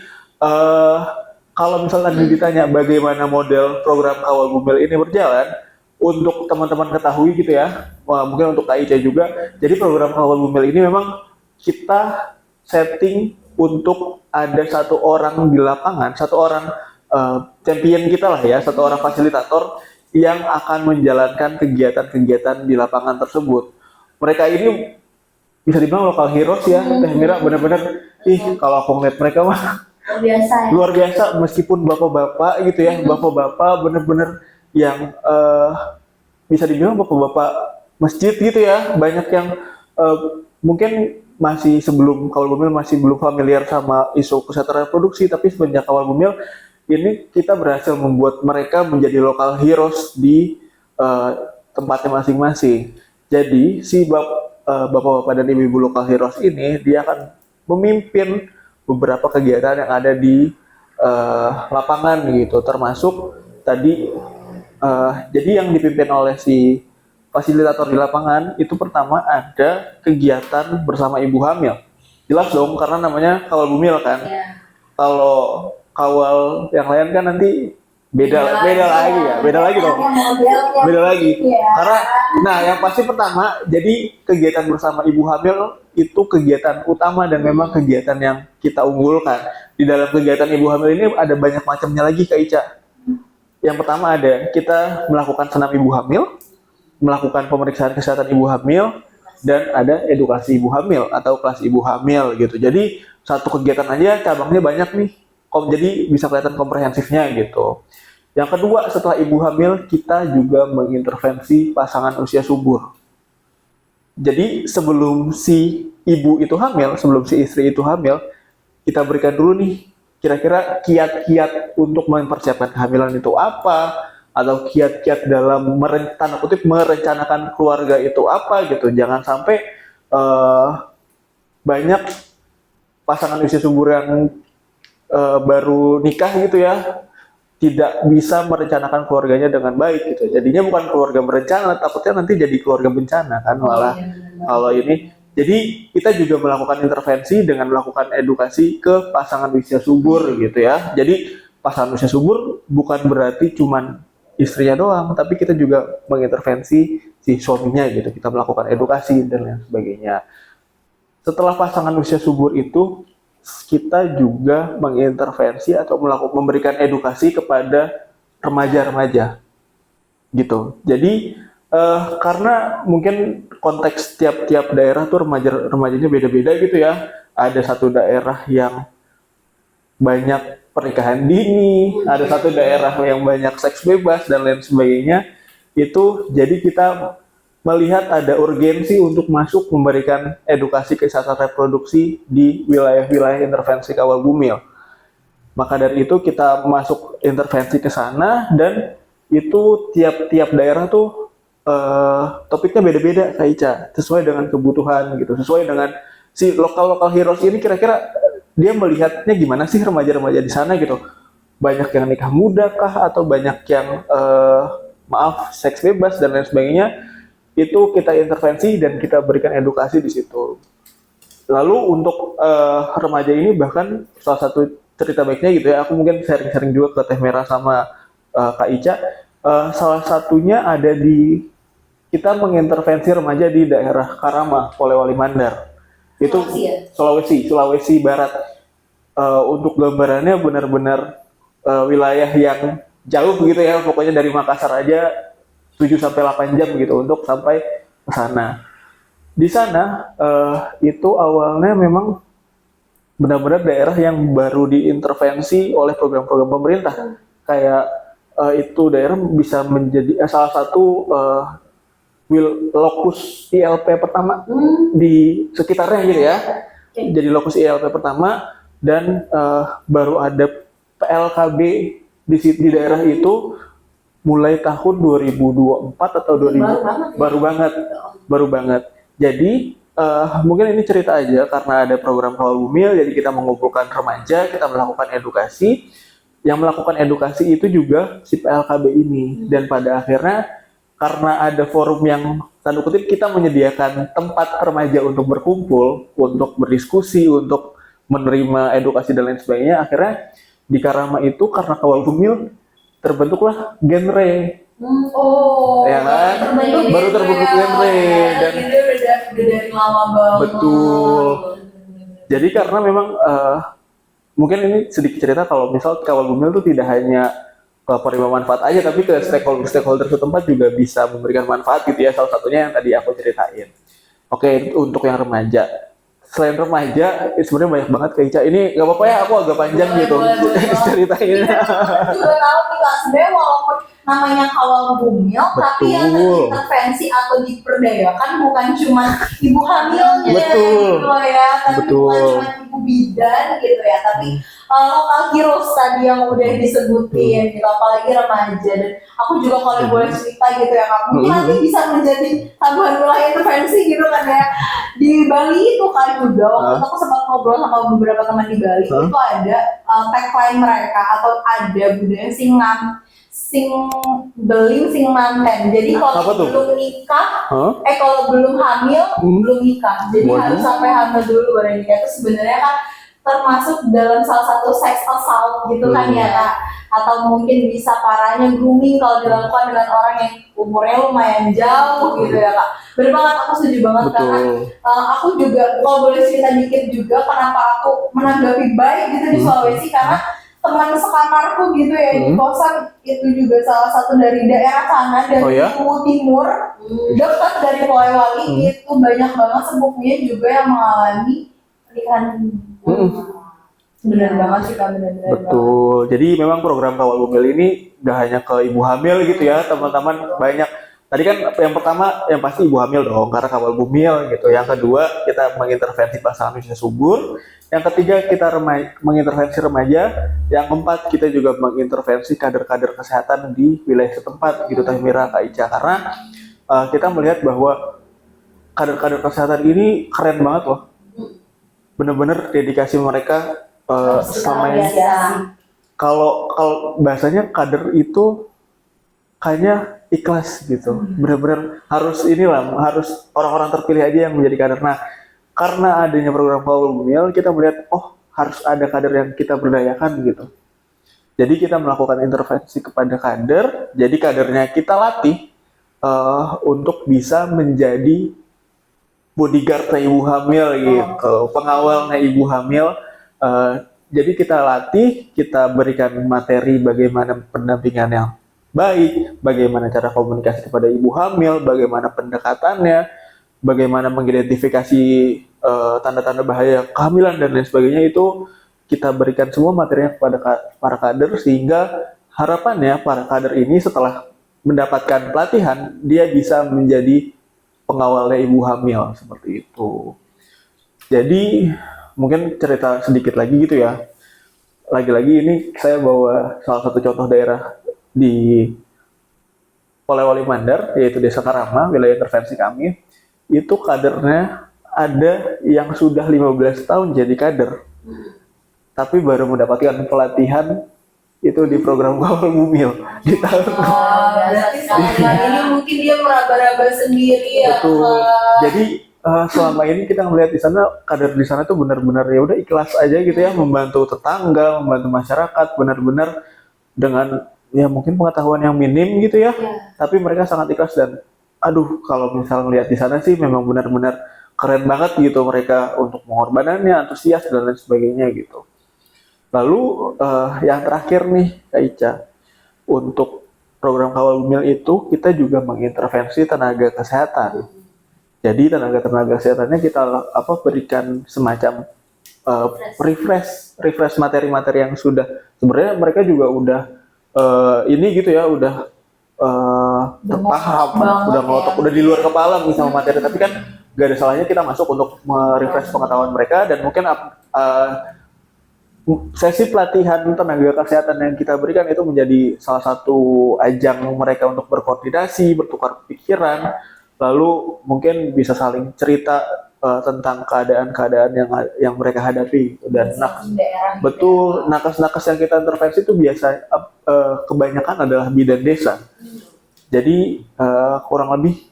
kalau misalnya ditanya bagaimana model program Kawal Bumil ini berjalan, untuk teman-teman ketahui gitu ya, mungkin untuk KIC juga. Jadi program Kawal Bumil ini memang kita setting untuk ada satu orang di lapangan, satu orang champion kita lah ya, satu orang fasilitator yang akan menjalankan kegiatan-kegiatan di lapangan tersebut. Mereka ini bisa dibilang lokal heroes ya, Teh Mira, benar-benar kalau aku ngeliat mereka mah luar biasa, meskipun bapak-bapak gitu ya, bapak-bapak bener-bener yang bisa dibilang bapak-bapak masjid gitu ya, banyak yang mungkin masih sebelum Kawal Bumil masih belum familiar sama isu kesehatan reproduksi, tapi semenjak Kawal Bumil ini kita berhasil membuat mereka menjadi local heroes di tempatnya masing-masing. Jadi si bapak-bapak dan ibu-ibu local heroes ini dia akan memimpin beberapa kegiatan yang ada di lapangan gitu, termasuk tadi jadi yang dipimpin oleh si fasilitator di lapangan itu pertama ada kegiatan bersama ibu hamil. Jelas dong karena namanya Kawal Bumil kan. Ya. Kalau kawal yang lain kan nanti beda lagi dong. Beda lagi. Karena nah yang pasti pertama jadi kegiatan bersama ibu hamil itu kegiatan utama dan memang kegiatan yang kita unggulkan. Di dalam kegiatan ibu hamil ini ada banyak macamnya lagi Kak Ica. Yang pertama ada kita melakukan senam ibu hamil, melakukan pemeriksaan kesehatan ibu hamil, dan ada edukasi ibu hamil atau kelas ibu hamil gitu. Jadi satu kegiatan aja cabangnya banyak nih. Jadi bisa kelihatan komprehensifnya gitu. Yang kedua setelah ibu hamil kita juga mengintervensi pasangan usia subur. Jadi sebelum si ibu itu hamil, sebelum si istri itu hamil, kita berikan dulu nih kira-kira kiat-kiat untuk mempersiapkan kehamilan itu apa, atau kiat-kiat dalam merencanakan keluarga itu apa gitu. Jangan sampai banyak pasangan usia subur yang baru nikah gitu ya tidak bisa merencanakan keluarganya dengan baik gitu. Jadinya bukan keluarga berencana, takutnya nanti jadi keluarga bencana kan malah. Kalau ini jadi kita juga melakukan intervensi dengan melakukan edukasi ke pasangan usia subur gitu ya. Jadi pasangan usia subur bukan berarti cuman istrinya doang, tapi kita juga mengintervensi si suaminya gitu. Kita melakukan edukasi dan lain sebagainya. Setelah pasangan usia subur itu kita juga mengintervensi atau memberikan edukasi kepada remaja-remaja gitu. Jadi karena mungkin konteks tiap daerah tuh remajanya beda-beda gitu ya. Ada satu daerah yang banyak pernikahan dini, ada satu daerah yang banyak seks bebas dan lain sebagainya. Itu jadi kita melihat ada urgensi untuk masuk memberikan edukasi kesehatan reproduksi di wilayah-wilayah intervensi Kawal Bumil. Maka dari itu kita masuk intervensi ke sana dan itu tiap daerah tuh topiknya beda-beda Kak Ica, sesuai dengan kebutuhan gitu, sesuai dengan si lokal heroes ini kira-kira dia melihatnya gimana sih remaja-remaja di sana gitu. Banyak yang nikah muda kah atau banyak yang seks bebas dan lain sebagainya. Itu kita intervensi dan kita berikan edukasi di situ. Lalu untuk remaja ini bahkan salah satu cerita baiknya gitu ya, aku mungkin sharing-sharing juga ke Teh Mera sama Kak Ica. Salah satunya ada di kita mengintervensi remaja di daerah Karama, Polewali Mandar. Itu Sulawesi Barat. Untuk gambarannya benar-benar wilayah yang jauh gitu ya, pokoknya dari Makassar aja 7-8 jam gitu untuk sampai ke sana. Di sana itu awalnya memang benar-benar daerah yang baru diintervensi oleh program-program pemerintah. Kayak itu daerah bisa menjadi salah satu lokus ILP pertama di sekitarnya gitu ya. Jadi lokus ILP pertama dan baru ada PLKB di daerah itu mulai tahun 2024 atau 2000 baru banget. Jadi mungkin ini cerita aja karena ada program Kawal Bumil, jadi kita mengumpulkan remaja, kita melakukan edukasi. Yang melakukan edukasi itu juga si PLKB ini, dan pada akhirnya karena ada forum yang tanda kutip kita menyediakan tempat remaja untuk berkumpul, untuk berdiskusi, untuk menerima edukasi dan lain sebagainya, akhirnya di Karama itu karena Kawal Bumil terbentuklah genre. Ya kan? Baru terbentuk genre dan udah dari lama banget. betul. Jadi karena memang mungkin ini sedikit cerita kalau misal Kawal Bumil itu tidak hanya ke penerima manfaat aja, tapi ke stakeholder setempat juga bisa memberikan manfaat gitu ya. Salah satunya yang tadi aku ceritain. Oke, untuk yang remaja. Selain remaja, sebenarnya banyak banget Kak Ica. Ini nggak apa-apa ya, aku agak panjang gitu ceritainnya. Juga tahu nih Kak, sebenarnya walaupun namanya Kawal Bumil, tapi yang terintervensi atau diperdayakan bukan cuma ibu hamilnya Betul. gitu ya, tapi Betul. bukan cuma ibu bidan gitu ya, tapi lokal heroes tadi yang udah disebutin gitu, apalagi remaja. Dan aku juga kalau boleh cerita gitu ya Kak, mungkin nanti bisa menjadi tambahan wilayah intervensi gitu kan ya. Di Bali itu kan juga, waktu itu aku sempat ngobrol sama beberapa teman di Bali, itu ada tagline mereka atau ada budaya sing beling sing manten. Jadi kalau belum nikah, kalau belum hamil belum nikah. Jadi harus sampai hamil dulu baru nikah. Itu sebenarnya kan termasuk dalam salah satu sex assault gitu kan ya Kak. Atau mungkin bisa parahnya grooming kalau dilakukan dengan orang yang umurnya lumayan jauh gitu ya Kak. Bener banget, aku setuju banget. Betul. Karena aku juga kalau boleh cerita dikit juga kenapa aku menanggapi baik gitu di Sulawesi, karena teman sekamarku gitu ya di kosan itu juga salah satu dari daerah sana, dari timur dekat dari Polewali. Itu banyak banget sepupunya juga yang mengalami pernikahan dini. Benar banget sih Kak, benar-benar. Betul. Jadi memang program Kawal Bumil ini gak hanya ke ibu hamil gitu ya teman-teman, banyak. Tadi kan yang pertama yang pasti ibu hamil dong karena Kawal Bumil gitu. Yang kedua kita mengintervensi pasangan usia subur. Yang ketiga kita mengintervensi remaja. Yang keempat kita juga mengintervensi kader-kader kesehatan di wilayah setempat gitu Teh Mira, Kak Ica. Karena kita melihat bahwa kader-kader kesehatan ini keren banget loh. Bener-bener dedikasi mereka selama ini. Kalau bahasanya kader itu kayaknya ikhlas gitu. Benar-benar harus harus orang-orang terpilih aja yang menjadi kader. Nah, karena adanya program Kawal Bumil, kita melihat harus ada kader yang kita berdayakan gitu. Jadi kita melakukan intervensi kepada kader. Jadi kadernya kita latih untuk bisa menjadi bodyguardnya ibu hamil gitu, pengawalnya ibu hamil. Jadi kita latih, kita berikan materi bagaimana pendampingan yang baik, bagaimana cara komunikasi kepada ibu hamil, bagaimana pendekatannya, bagaimana mengidentifikasi tanda-tanda bahaya kehamilan dan lain sebagainya. Itu kita berikan semua materinya kepada para kader, sehingga harapannya para kader ini setelah mendapatkan pelatihan, dia bisa menjadi pengawalnya ibu hamil seperti itu. Jadi mungkin cerita sedikit lagi gitu ya. Lagi-lagi ini saya bawa salah satu contoh daerah di Polewali Mandar, yaitu Desa Karama, wilayah intervensi kami. Itu kadernya ada yang sudah 15 tahun jadi kader, tapi baru mendapatkan pelatihan itu di program Kawal Bumil di tahun. Berarti selama ini mungkin dia meraba-raba sendiri ya. Betul. Jadi selama ini kita melihat di sana kader di sana tuh benar-benar ya udah ikhlas aja gitu ya, membantu tetangga, membantu masyarakat, benar-benar dengan ya mungkin pengetahuan yang minim gitu ya. Tapi mereka sangat ikhlas dan kalau misal melihat di sana sih memang benar-benar keren banget gitu mereka untuk pengorbanannya, antusias dan lain sebagainya gitu. Lalu yang terakhir nih Kak Ica, untuk program Kawal Bumil itu kita juga mengintervensi tenaga kesehatan. Jadi tenaga kesehatannya kita berikan semacam refresh materi-materi yang sudah sebenarnya mereka juga udah ini gitu ya, udah terpaham, udah ngotok, udah di luar kepala misalnya materi, tapi kan gak ada salahnya kita masuk untuk merefresh pengetahuan mereka dan mungkin sesi pelatihan tenaga kesehatan yang kita berikan itu menjadi salah satu ajang mereka untuk berkoordinasi, bertukar pikiran, lalu mungkin bisa saling cerita tentang keadaan-keadaan yang mereka hadapi. Dan betul, nakes-nakes yang kita intervensi itu biasa kebanyakan adalah bidan desa. Jadi kurang lebih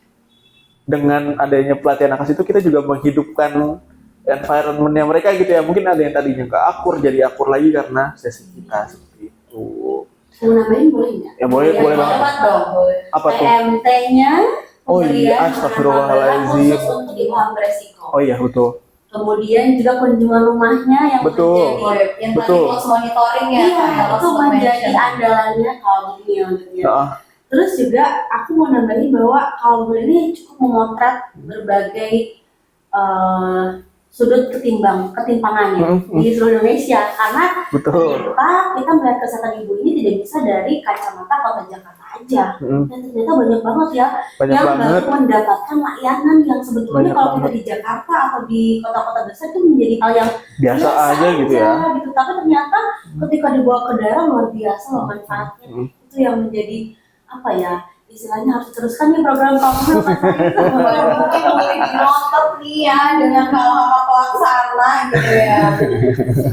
dengan adanya pelatihan nakes itu kita juga menghidupkan environment-nya mereka gitu ya. Mungkin ada yang tadinya nggak akur jadi akur lagi karena sesi kita seperti itu. Mau nambahin boleh nggak? Ya boleh banget. Apa tuh? PMT-nya. Oh iya, astagfirullahaladzim. Khusus untuk ibu hamil resiko. Oh iya, betul. Kemudian juga kunjungan rumahnya yang Betul. menjadi yang Betul. tadi close monitoring ya. iya, kayak itu close menjadi mention. andalannya kalau bumil gitu ya. Heeh. Terus juga aku mau nambahin bahwa kalau ini cukup memotret berbagai sudut ketimpangannya di seluruh Indonesia, karena Betul. ternyata kita melihat kesehatan ibu ini tidak bisa dari kacamata kota Jakarta aja, dan ternyata banyak banget ya Banyak yang banget. baru mendapatkan layanan yang sebetulnya Banyak kalau kita banget. di Jakarta atau di kota-kota besar itu menjadi hal yang Biasa aja gitu ya. gitu. Tapi ternyata ketika dibawa ke daerah luar biasa loh manfaatnya. Itu yang menjadi apa ya, istilahnya harus diteruskan nih program kamu Mungkin boleh dinotot nih ya dengan hal-hal pelaksana gitu ya.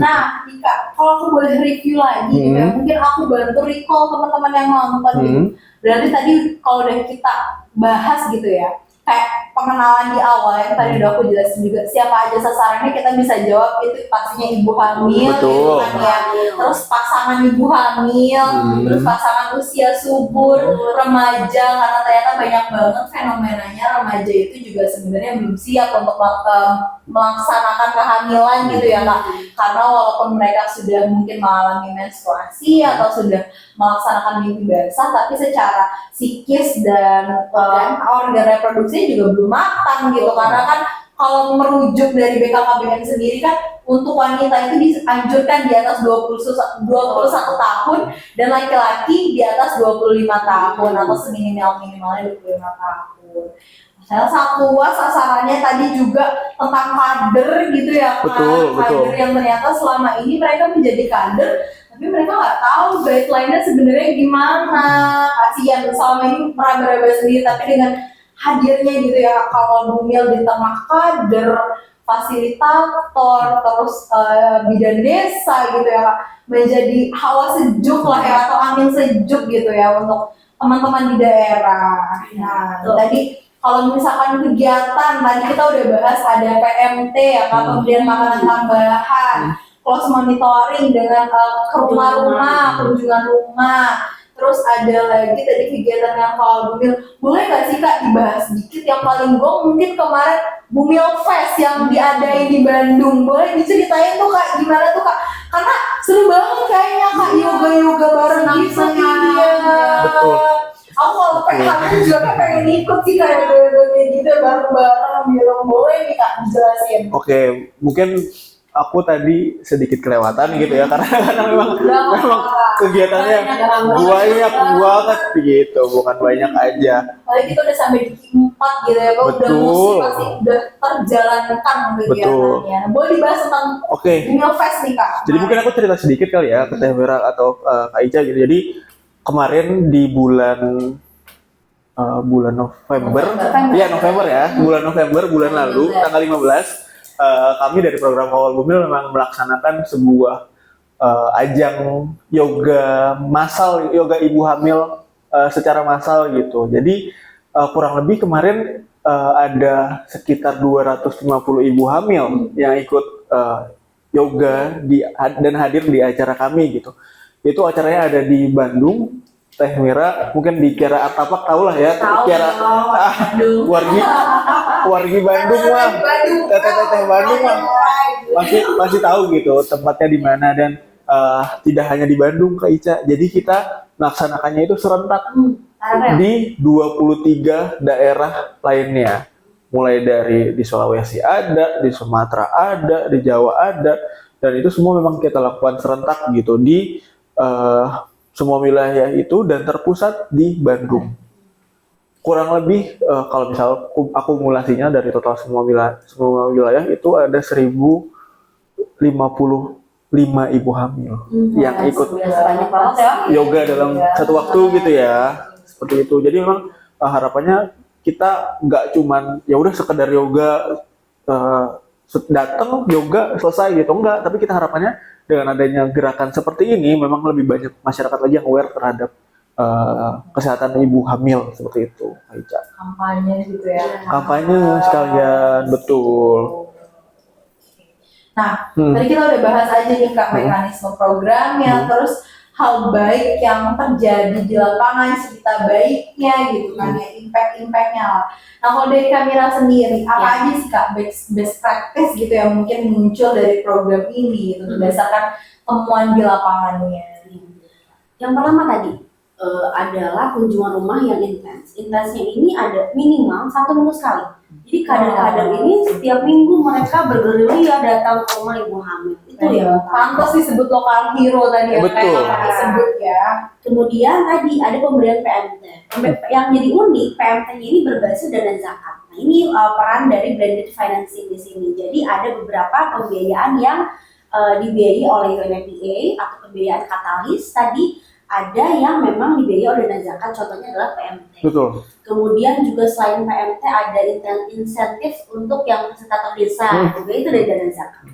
Nah, Ika, kalau aku boleh review lagi gitu ya, mungkin aku bantu recall teman-teman yang nonton gitu. Berarti tadi kalau udah kita bahas gitu ya, kayak pengenalan di awal yang tadi udah aku jelasin juga, siapa aja sasarannya kita bisa jawab, itu pastinya ibu hamil, Betul. gitu kan ya. Terus pasangan ibu hamil, terus pasangan usia subur, remaja, karena ternyata banyak banget fenomenanya remaja itu juga sebenarnya belum siap untuk melaksanakan kehamilan gitu ya Kak. Karena walaupun mereka sudah mungkin mengalami menstruasi atau sudah melaksanakan mimpi basah, tapi secara psikis dan organ reproduksi juga belum matang gitu. Karena kan kalau merujuk dari BKKBN sendiri kan untuk wanita itu dianjurkan di atas 21 tahun dan laki-laki di atas 25 tahun atau seminimal-minimalnya 25 tahun. Salah satu sasarannya tadi juga tentang kader gitu ya kan. Betul, Kader betul. yang ternyata selama ini mereka menjadi kader tapi mereka nggak tahu guideline-nya sebenarnya gimana. Kasihan selama ini meraba-raba sendiri, tapi dengan hadirnya gitu ya Kawal Bumil di tengah kader, fasilitator, terus bidan desa gitu ya Kak, menjadi hawa sejuk lah ya, atau angin sejuk gitu ya untuk teman-teman di daerah. Nah, tadi kalau misalkan kegiatan tadi kita udah bahas ada PMT ya Kak, kemudian makanan tambahan, close monitoring dengan ke rumah-rumah, kunjungan rumah. Terus ada lagi tadi kegiatan yang kalau Bumil, boleh nggak sih Kak dibahas sedikit yang paling gong mungkin kemarin Bumil Fest yang diadain di Bandung, boleh diceritain tuh Kak gimana tuh Kak? Karena seru banget kayaknya Kak, yoga bareng gitu ya. Betul. Aku kalau pengen juga Kak pengen ikut sih kayak yoga gitu bareng-bareng, bilang boleh nih Kak dijelasin. Oke, mungkin aku tadi sedikit kelewatan gitu ya karena memang kegiatannya banyak banget gitu, bukan banyak aja. Paling kita udah sampai di Q4 gitu ya, Kak, udah Betul. masih udah terjalankan kegiatannya. Boleh dibahas tentang Oke. Bumil Fest nih Kak. Jadi mungkin aku cerita sedikit kali ya ke Teh Vera atau Kak Ica gitu. Jadi kemarin di bulan November ya, bulan lalu tanggal 15 kami dari program Kawal Bumil memang melaksanakan sebuah ajang yoga massal, yoga ibu hamil secara massal gitu. Jadi kurang lebih kemarin ada sekitar 250 ibu hamil yang ikut yoga dan hadir di acara kami gitu. Itu acaranya ada di Bandung. Teh Mira mungkin di Kiara Artapak tahu lah ya, Kiara wargi Bandung mah, teh Bandung mah masih tahu gitu tempatnya di mana. Dan tidak hanya di Bandung Kak Ica, jadi kita melaksanakannya itu serentak di 23 daerah lainnya, mulai dari di Sulawesi ada, di Sumatera ada, di Jawa ada, dan itu semua memang kita lakukan serentak gitu di semua wilayah itu dan terpusat di Bandung. Kurang lebih kalau misal akumulasinya dari total semua wilayah itu ada 1050 5 ibu hamil yang ikut banyak banget ya. yoga dalam satu waktu gitu ya, seperti itu. Jadi memang harapannya kita nggak cuman ya udah sekedar yoga datang yoga selesai gitu, enggak, tapi kita harapannya dengan adanya gerakan seperti ini memang lebih banyak masyarakat lagi yang aware terhadap kesehatan ibu hamil seperti itu, Aica. Kampanye gitu ya. Kampanye sekalian, betul. Nah, tadi kita udah bahas aja nih Kak mekanisme programnya, terus hal baik yang terjadi di lapangan, cerita baiknya gitu kan ya, impact-impactnya lah. Nah, kalau dari Kamira sendiri, apa aja sih Kak best practice gitu yang mungkin muncul dari program ini gitu, berdasarkan temuan di lapangannya? Yang pertama tadi adalah kunjungan rumah yang intens. Intensnya ini ada minimal 1 minggu sekali. Jadi kader-kader ini setiap minggu mereka bergerilya datang ke rumah ibu hamil. Itu ya. Pantas disebut lokal hero tadi ya, Betul. kayak disebut ya. Kemudian tadi ada pemberian PMT. Yang jadi unik, PMT-nya ini berbasis dana zakat. Nah, ini peran dari blended financing di sini. Jadi ada beberapa pembiayaan yang dibiayai oleh UNFPA atau pembiayaan katalis tadi, ada yang memang dibiayai oleh dana zakat, contohnya adalah PMT. Betul. Kemudian juga selain PMT ada insentif untuk yang fasilitator desa, juga itu dari dana zakat.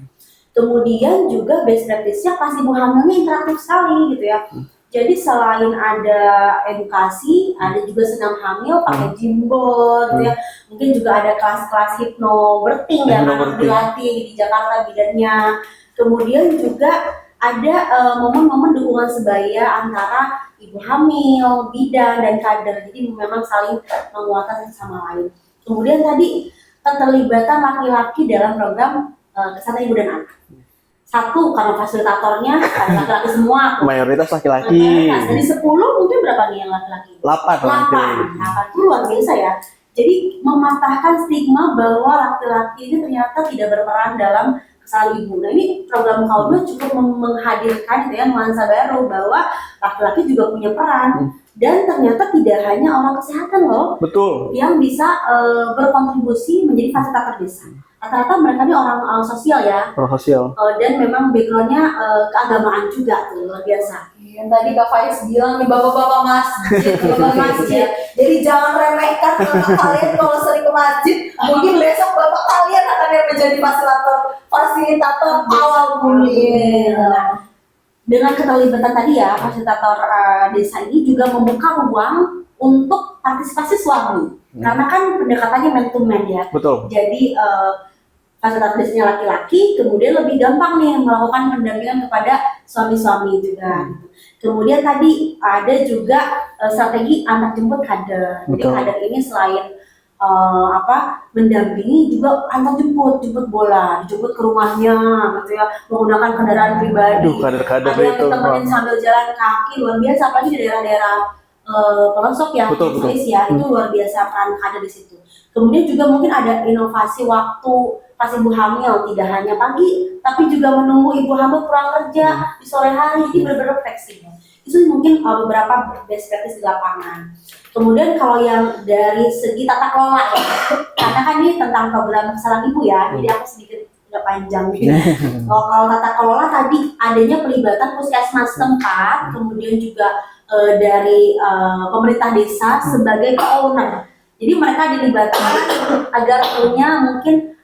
Kemudian juga best practice-nya pas ibu hamilnya interaktif sekali gitu ya. Jadi selain ada edukasi, ada juga senam hamil pakai jimbol gitu ya. Mungkin juga ada kelas-kelas hypnobirthing yang dilatih di Jakarta bidannya. Kemudian juga ada momen-momen dukungan sebaya antara ibu hamil, bidan, dan kader. Jadi memang saling menguatkan satu sama lain. Kemudian tadi keterlibatan laki-laki dalam program kesehatan ibu dan anak. Satu, karena fasilitatornya ada laki-laki semua. Mayoritas laki-laki. Mayoritas. Dari 10 mungkin berapa nih yang laki-laki? 8. 8 itu luar biasa ya. Jadi mematahkan stigma bahwa laki-laki ini ternyata tidak berperan dalam kesalahan ibu. Nah, ini program Kaulnya cukup menghadirkan gitu ya, nuansa baru bahwa laki-laki juga punya peran. Dan ternyata tidak hanya orang kesehatan loh. Betul. Yang bisa berkontribusi menjadi fasilitator desa. Rata-rata mereka ini orang sosial ya. Orang sosial. Dan memang backgroundnya keagamaan juga tuh, luar biasa. Yang tadi Kak Faiz bilang nih bapak-bapak masjid, bapak masjid. Jadi jangan remehkan bapak kalian kalau sering ke masjid. Mungkin besok bapak kalian akan yang menjadi fasilitator awal bumil. Dengan keterlibatan tadi ya, fasilitator desa ini juga membuka ruang untuk partisipasi suami. Karena kan pendekatannya man to man ya. Betul. Jadi fasilitator desanya laki-laki, kemudian lebih gampang nih melakukan pendampingan kepada suami-suami juga. Kemudian tadi ada juga strategi anak jemput kader. Jadi Betul. kader ini selain mendampingi juga antar jemput bola, dijemput ke rumahnya gitu ya, menggunakan kendaraan pribadi. Aduh, kader-kader Ada yang itu, ditemenin sambil jalan kaki, luar biasa, apalagi di daerah-daerah pelosok ya, Betul. ya, itu luar biasa peran kader di situ. Kemudian juga mungkin ada inovasi waktu pas ibu hamil, tidak hanya pagi, tapi juga menunggu ibu hamil pulang kerja di sore hari, ini benar-benar fleksibel. Itu mungkin beberapa best practice di lapangan. Kemudian kalau yang dari segi tata kelola ya, karena kan ini tentang program kesehatan ibu ya, jadi aku sedikit agak panjang gitu. Kalau tata kelola tadi adanya pelibatan puskesmas tempat, kemudian juga dari pemerintah desa sebagai owner. Jadi mereka dilibatkan agar punya mungkin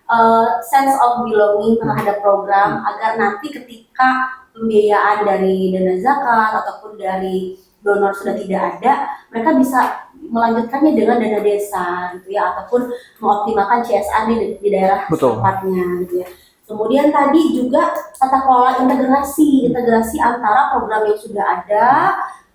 sense of belonging terhadap program, agar nanti ketika pembiayaan dari dana zakat ataupun dari donor sudah tidak ada, mereka bisa melanjutkannya dengan dana desa gitu ya, ataupun mengoptimalkan CSR di daerah tempatnya gitu ya. Kemudian tadi juga tata kelola integrasi antara program yang sudah ada,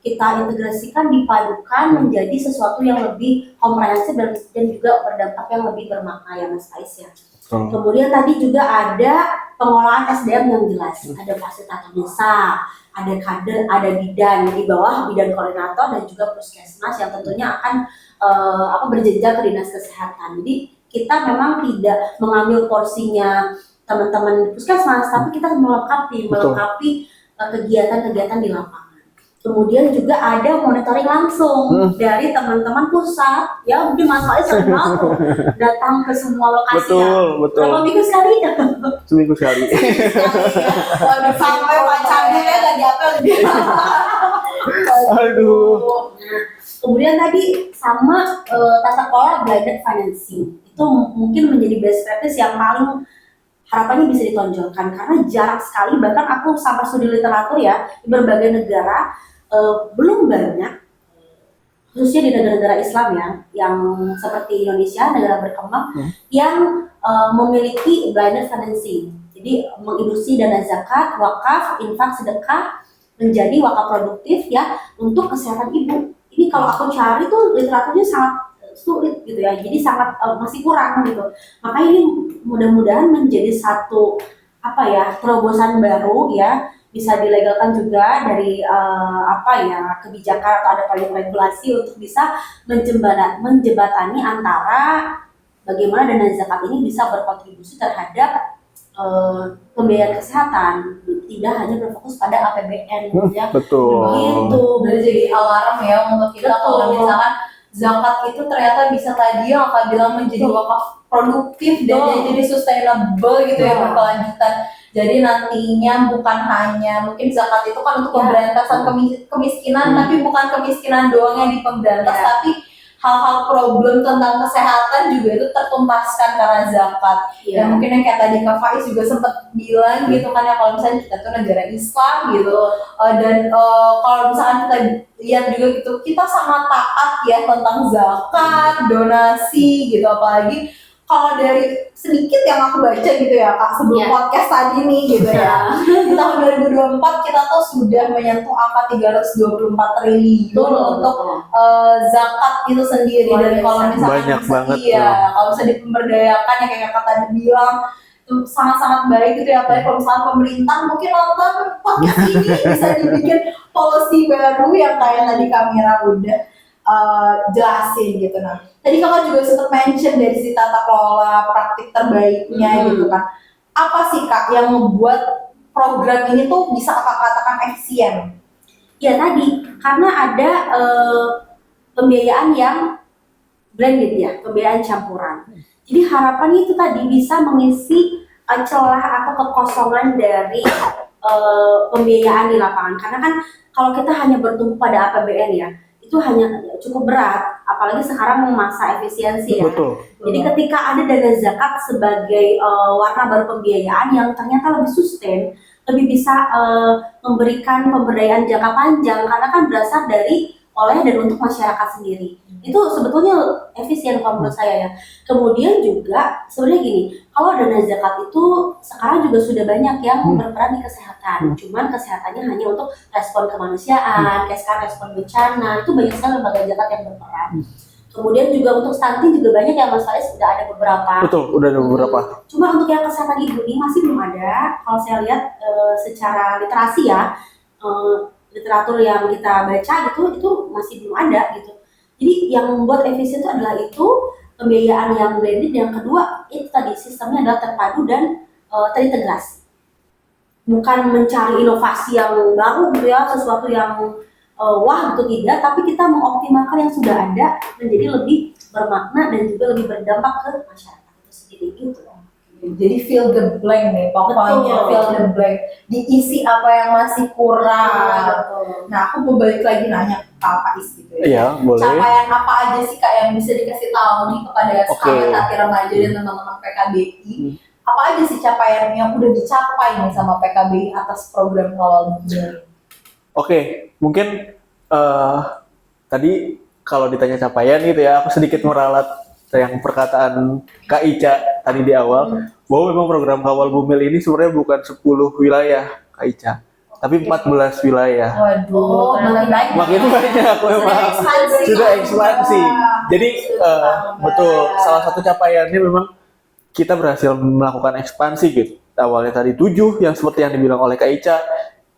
kita integrasikan, dipadukan menjadi sesuatu yang lebih komprehensif dan juga berdampak yang lebih bermakna ya Mas Faiz ya. Kemudian tadi juga ada pengolahan SDM yang jelas, ada fasilitator desa, ada kader, ada bidan di bawah bidan koordinator dan juga puskesmas yang tentunya akan berjenjang ke dinas kesehatan. Jadi kita memang tidak mengambil porsinya teman-teman puskesmas, tapi kita melengkapi kegiatan-kegiatan di lapangan. Kemudian juga ada monitoring langsung dari teman-teman pusat, ya mungkin masalahnya sering banget tuh datang ke semua lokasi ya. Betul. Berapa minggu sekali? Seminggu sekali. Waduh, sampai pacarnya gak diapel dia. Aduh. Kemudian tadi sama tata kelola blended financing itu mungkin menjadi best practice yang paling harapannya bisa ditonjolkan karena jarang sekali, bahkan aku sampai studi literatur ya di berbagai negara belum banyak, khususnya di negara-negara Islam ya, yang seperti Indonesia, negara berkembang, yang memiliki blended financing. Jadi mengindustri dana zakat, wakaf, infak, sedekah menjadi wakaf produktif ya untuk kesehatan ibu. Ini kalau aku cari tuh literaturnya sangat sulit gitu ya, jadi sangat masih kurang gitu. Maka ini mudah-mudahan menjadi satu terobosan baru ya, bisa dilegalkan juga dari kebijakan atau ada payung regulasi untuk bisa menjembatani antara bagaimana dana zakat ini bisa berkontribusi terhadap pembiayaan kesehatan, tidak hanya berfokus pada APBN ya. Betul. Gitu. Udah jadi alarm ya untuk kita kalau misalkan zakat itu ternyata bisa tadi yang akan bilang menjadi wakaf produktif dan jadi sustainable gitu ya, berkelanjutan. Jadi nantinya bukan hanya mungkin zakat itu kan untuk pemberantasan kemiskinan, tapi bukan kemiskinan doang yang dipemberantas, tapi hal-hal problem tentang kesehatan juga itu tertuntaskan karena zakat. Dan mungkin yang kayak tadi Kak Faiz juga sempat bilang gitu kan ya, kalau misalnya kita tuh negara Islam gitu, dan kalau misalkan kita lihat juga gitu, kita sangat taat ya tentang zakat, donasi gitu, apalagi kalau dari sedikit yang aku baca gitu ya Kak sebelum podcast tadi nih gitu ya, di tahun 2024 kita tuh sudah menyentuh angka 324 triliun untuk zakat itu sendiri. Dan kalau misalnya kalau bisa dipemberdayakan ya kayak Kak tadi bilang itu sangat-sangat baik gitu ya, apalagi kalau misalnya pemerintah mungkin nonton podcast ini bisa dibikin policy baru yang kayak tadi Kamira udah jelasin gitu. Nah, tadi kakak juga sempat mention dari si tata kelola praktik terbaiknya gitu kan. Apa sih Kak yang membuat program ini tuh bisa kakak katakan efisien? Ya tadi, karena ada pembiayaan yang blended ya, pembiayaan campuran. Jadi harapannya itu tadi bisa mengisi celah atau kekosongan dari pembiayaan di lapangan. Karena kan kalau kita hanya bertumpu pada APBN ya, itu hanya cukup berat, apalagi sekarang masa efisiensi ya. Betul. Jadi ketika ada dana zakat sebagai warna baru pembiayaan yang ternyata lebih sustain, lebih bisa memberikan pemberdayaan jangka panjang karena kan berasal dari oleh dan untuk masyarakat sendiri. Itu sebetulnya efisien kalau menurut saya ya. Kemudian juga sebenarnya gini, kalau dana zakat itu sekarang juga sudah banyak yang berperan di kesehatan. Cuman kesehatannya hanya untuk respon kemanusiaan, kayak sekarang respon bencana, itu banyak sekali lembaga zakat yang berperan. Kemudian juga untuk stunting juga banyak yang Mas Faiz sudah ada beberapa. Betul, udah ada beberapa. Cuma untuk yang kesehatan ibu ini masih belum ada. Kalau saya lihat secara literasi ya, literatur yang kita baca itu masih belum ada gitu. Jadi yang membuat efisien itu adalah itu pembiayaan yang blended, yang kedua itu tadi sistemnya adalah terpadu dan terintegrasi. Bukan mencari inovasi yang baru gitu ya, sesuatu yang wah gitu tidak, tapi kita mengoptimalkan yang sudah ada menjadi lebih bermakna dan juga lebih berdampak ke masyarakat itu sendiri gitu. Jadi fill the blank nih, pokoknya fill the blank, diisi apa yang masih kurang. Nah, aku mau balik lagi nanya ke Kak Faiz gitu ya. Iya, boleh. Capaian apa aja sih Kak yang bisa dikasih tahu nih kepada sahabat hati remaja dan teman-teman PKBI? Apa aja sih capaian yang udah dicapai nih sama PKBI atas program Kawal Bumil? Oke, mungkin tadi kalau ditanya capaian gitu ya, aku sedikit meralat yang perkataan Kak Ica tadi di awal, bahwa memang program Kawal Bumil ini sebenarnya bukan 10 wilayah Kak Ica, tapi 14 wilayah. Waduh, makin banyak memang sudah ekspansi. Jadi betul, salah satu capaiannya memang kita berhasil melakukan ekspansi gitu. Awalnya tadi 7 yang seperti yang dibilang oleh Kak Ica,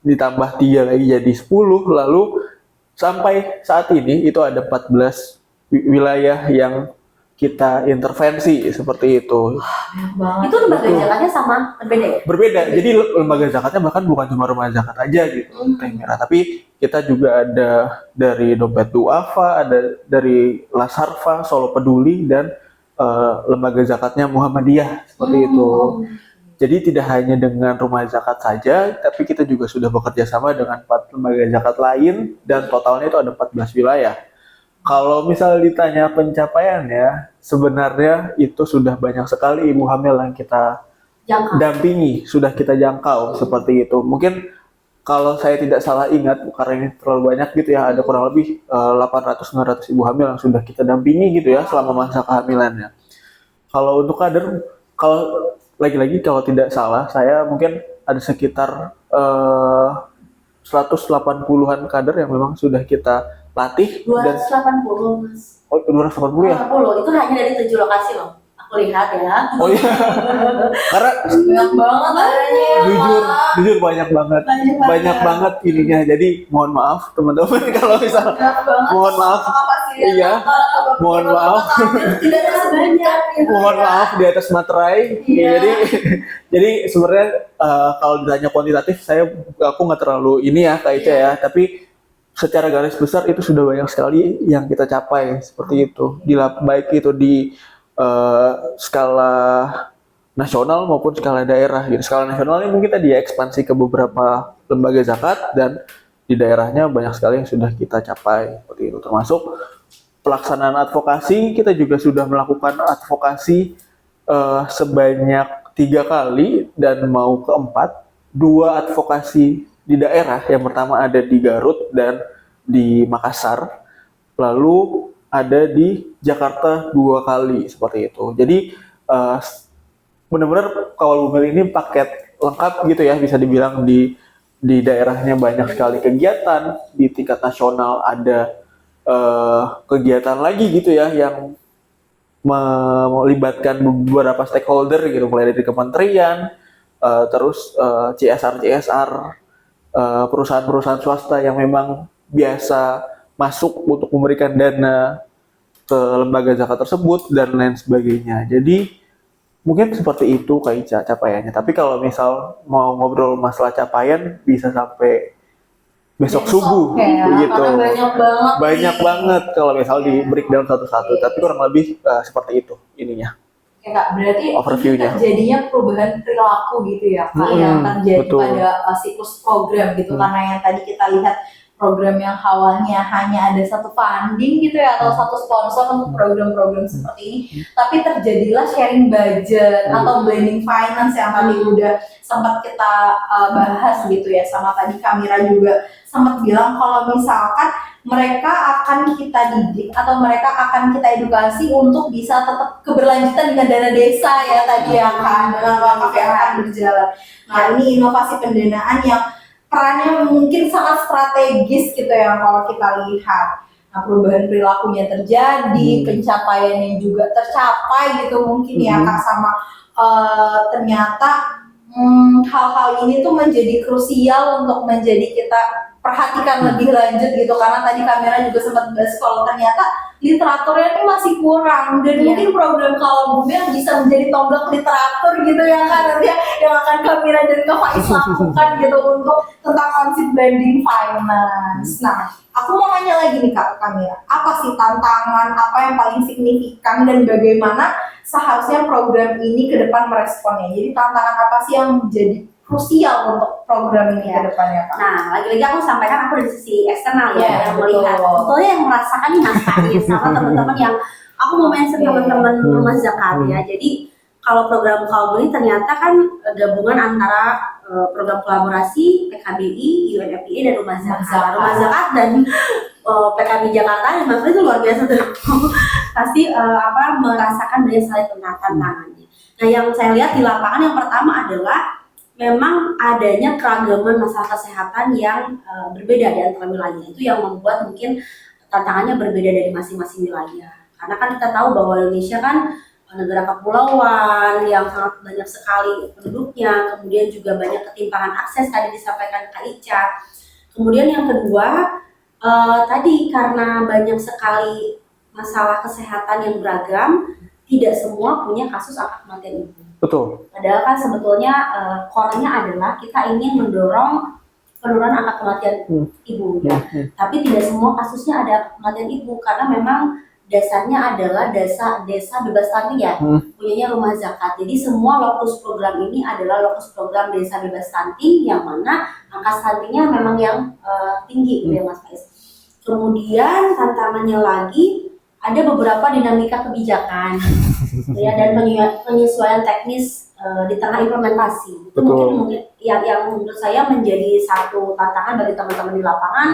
ditambah 3 lagi jadi 10, lalu sampai saat ini itu ada 14 wilayah yang kita intervensi seperti itu. Banyak banget. Itu lembaga zakatnya sama berbeda ya? Berbeda, jadi lembaga zakatnya bahkan bukan cuma rumah zakat aja gitu, Teh Mira. Tapi kita juga ada dari Dompet Duafa, ada dari Lasarfa, Solo Peduli, dan lembaga zakatnya Muhammadiyah seperti itu. Jadi tidak hanya dengan rumah zakat saja, tapi kita juga sudah bekerja sama dengan 4 lembaga zakat lain, dan totalnya itu ada 14 wilayah. Kalau misalnya ditanya pencapaiannya, sebenarnya itu sudah banyak sekali ibu hamil yang kita Jangka. dampingi, sudah kita jangkau seperti itu. Mungkin kalau saya tidak salah ingat, karena ini terlalu banyak gitu ya, ada kurang lebih 800-900 ibu hamil yang sudah kita dampingi gitu ya selama masa kehamilannya. Kalau untuk kader, kalau lagi-lagi kalau tidak salah, saya mungkin ada sekitar 180-an kader yang memang sudah kita latih. 280 Mas. Oh, 280 ya? 280 itu hanya dari 7 lokasi loh. Aku lihat ya. Oh iya. Karena Banyak banget adanya. jujur banyak banget ininya. Jadi mohon maaf teman-teman kalau misalnya mohon maaf. Iya. Mohon maaf. Tidak sebanyak. Mohon maaf di atas materai. Iya. Jadi sebenarnya kalau ditanya kuantitatif aku nggak terlalu ini ya Kak Ica ya, tapi secara garis besar itu sudah banyak sekali yang kita capai seperti itu. Baik itu di skala nasional maupun skala daerah gitu. Skala nasional ini mungkin kita diekspansi ke beberapa lembaga zakat, dan di daerahnya banyak sekali yang sudah kita capai seperti itu. Termasuk pelaksanaan advokasi, kita juga sudah melakukan advokasi sebanyak 3 kali dan mau keempat. 2 advokasi di daerah, yang pertama ada di Garut dan di Makassar, lalu ada di Jakarta 2 kali seperti itu. Jadi benar-benar Kawal Bumil ini paket lengkap gitu ya, bisa dibilang di daerahnya banyak sekali kegiatan. Di tingkat nasional ada kegiatan lagi gitu ya yang melibatkan beberapa stakeholder gitu, mulai dari kementerian, terus CSR perusahaan-perusahaan swasta yang memang biasa masuk untuk memberikan dana ke lembaga zakat tersebut dan lain sebagainya. Jadi mungkin seperti itu Kak Ica capaiannya. Tapi kalau misal mau ngobrol masalah capaian bisa sampai besok subuh begitu. Karena banyak banget kalau misal di breakdown satu-satu. Tapi kurang lebih seperti itu ininya. Oke Kak, berarti Overview-nya. ini terjadinya perubahan perilaku gitu ya Kak, yang terjadi betul. pada siklus program gitu. Karena yang tadi kita lihat program yang awalnya hanya ada satu funding gitu ya, atau satu sponsor untuk program-program seperti ini, tapi terjadilah sharing budget atau blending finance yang tadi udah sempat kita bahas gitu ya, sama tadi Kamira juga sempat bilang kalau misalkan mereka akan kita didik atau mereka akan kita edukasi untuk bisa tetap keberlanjutan dengan dana desa ya tadi ya kan, dengan langkah yang akan berjalan. Nah ini inovasi pendanaan yang perannya mungkin sangat strategis gitu ya kalau kita lihat. Nah, perubahan perilakunya terjadi, pencapaiannya juga tercapai gitu mungkin ya Kak, sama ternyata hal-hal ini tuh menjadi krusial untuk menjadi kita perhatikan lebih lanjut gitu, karena tadi Kamera juga sempat bahas kalau ternyata literaturnya ini masih kurang, dan mungkin program Kawal Bumil bisa menjadi tonggak literatur gitu ya kan, nanti yang akan Kamera dan Kak Faiz lakukan gitu untuk tentang konsep blending finance. Nah, aku mau nanya lagi nih Kak Kamera, apa sih tantangan apa yang paling signifikan dan bagaimana seharusnya program ini ke depan meresponnya? Jadi tantangan apa sih yang menjadi krusial untuk program ini ke depannya Kak? Nah, lagi-lagi aku sampaikan aku dari sisi eksternal ya, yang betul. melihat. Sebetulnya yang merasakan nih Mas Faiz sama teman-teman yang aku mau mention teman-teman rumah zakat ya. Jadi kalau program Kawal Bumil ternyata kan gabungan antara program kolaborasi PKBI, UNFPA dan Rumah Zakat. Rumah Zakat dan PKB Jakarta dan Mas Faiz itu luar biasa tuh. Pasti merasakan banyak sekali tantangannya. Nah, yang saya lihat di lapangan yang pertama adalah memang adanya keragaman masalah kesehatan yang berbeda di antara wilayah. Itu yang membuat mungkin tantangannya berbeda dari masing-masing wilayah. Karena kan kita tahu bahwa Indonesia kan negara kepulauan yang sangat banyak sekali penduduknya, kemudian juga banyak ketimpangan akses tadi disampaikan Kak Ica. Kemudian yang kedua, tadi karena banyak sekali masalah kesehatan yang beragam, tidak semua punya kasus angka kematian ibu. Betul. Padahal kan sebetulnya core-nya adalah kita ingin mendorong penurunan angka kematian ibu ya. Tapi tidak semua kasusnya ada kematian ibu karena memang dasarnya adalah desa bebas stunting ya, punyanya Rumah Zakat. Jadi semua lokus program ini adalah lokus program desa bebas stunting yang mana angka stuntingnya memang yang tinggi gitu ya Mas Faiz. Kemudian tantangannya lagi ada beberapa dinamika kebijakan ya dan penyesuaian teknis di tengah implementasi. Itu mungkin yang menurut saya menjadi satu tantangan bagi teman-teman di lapangan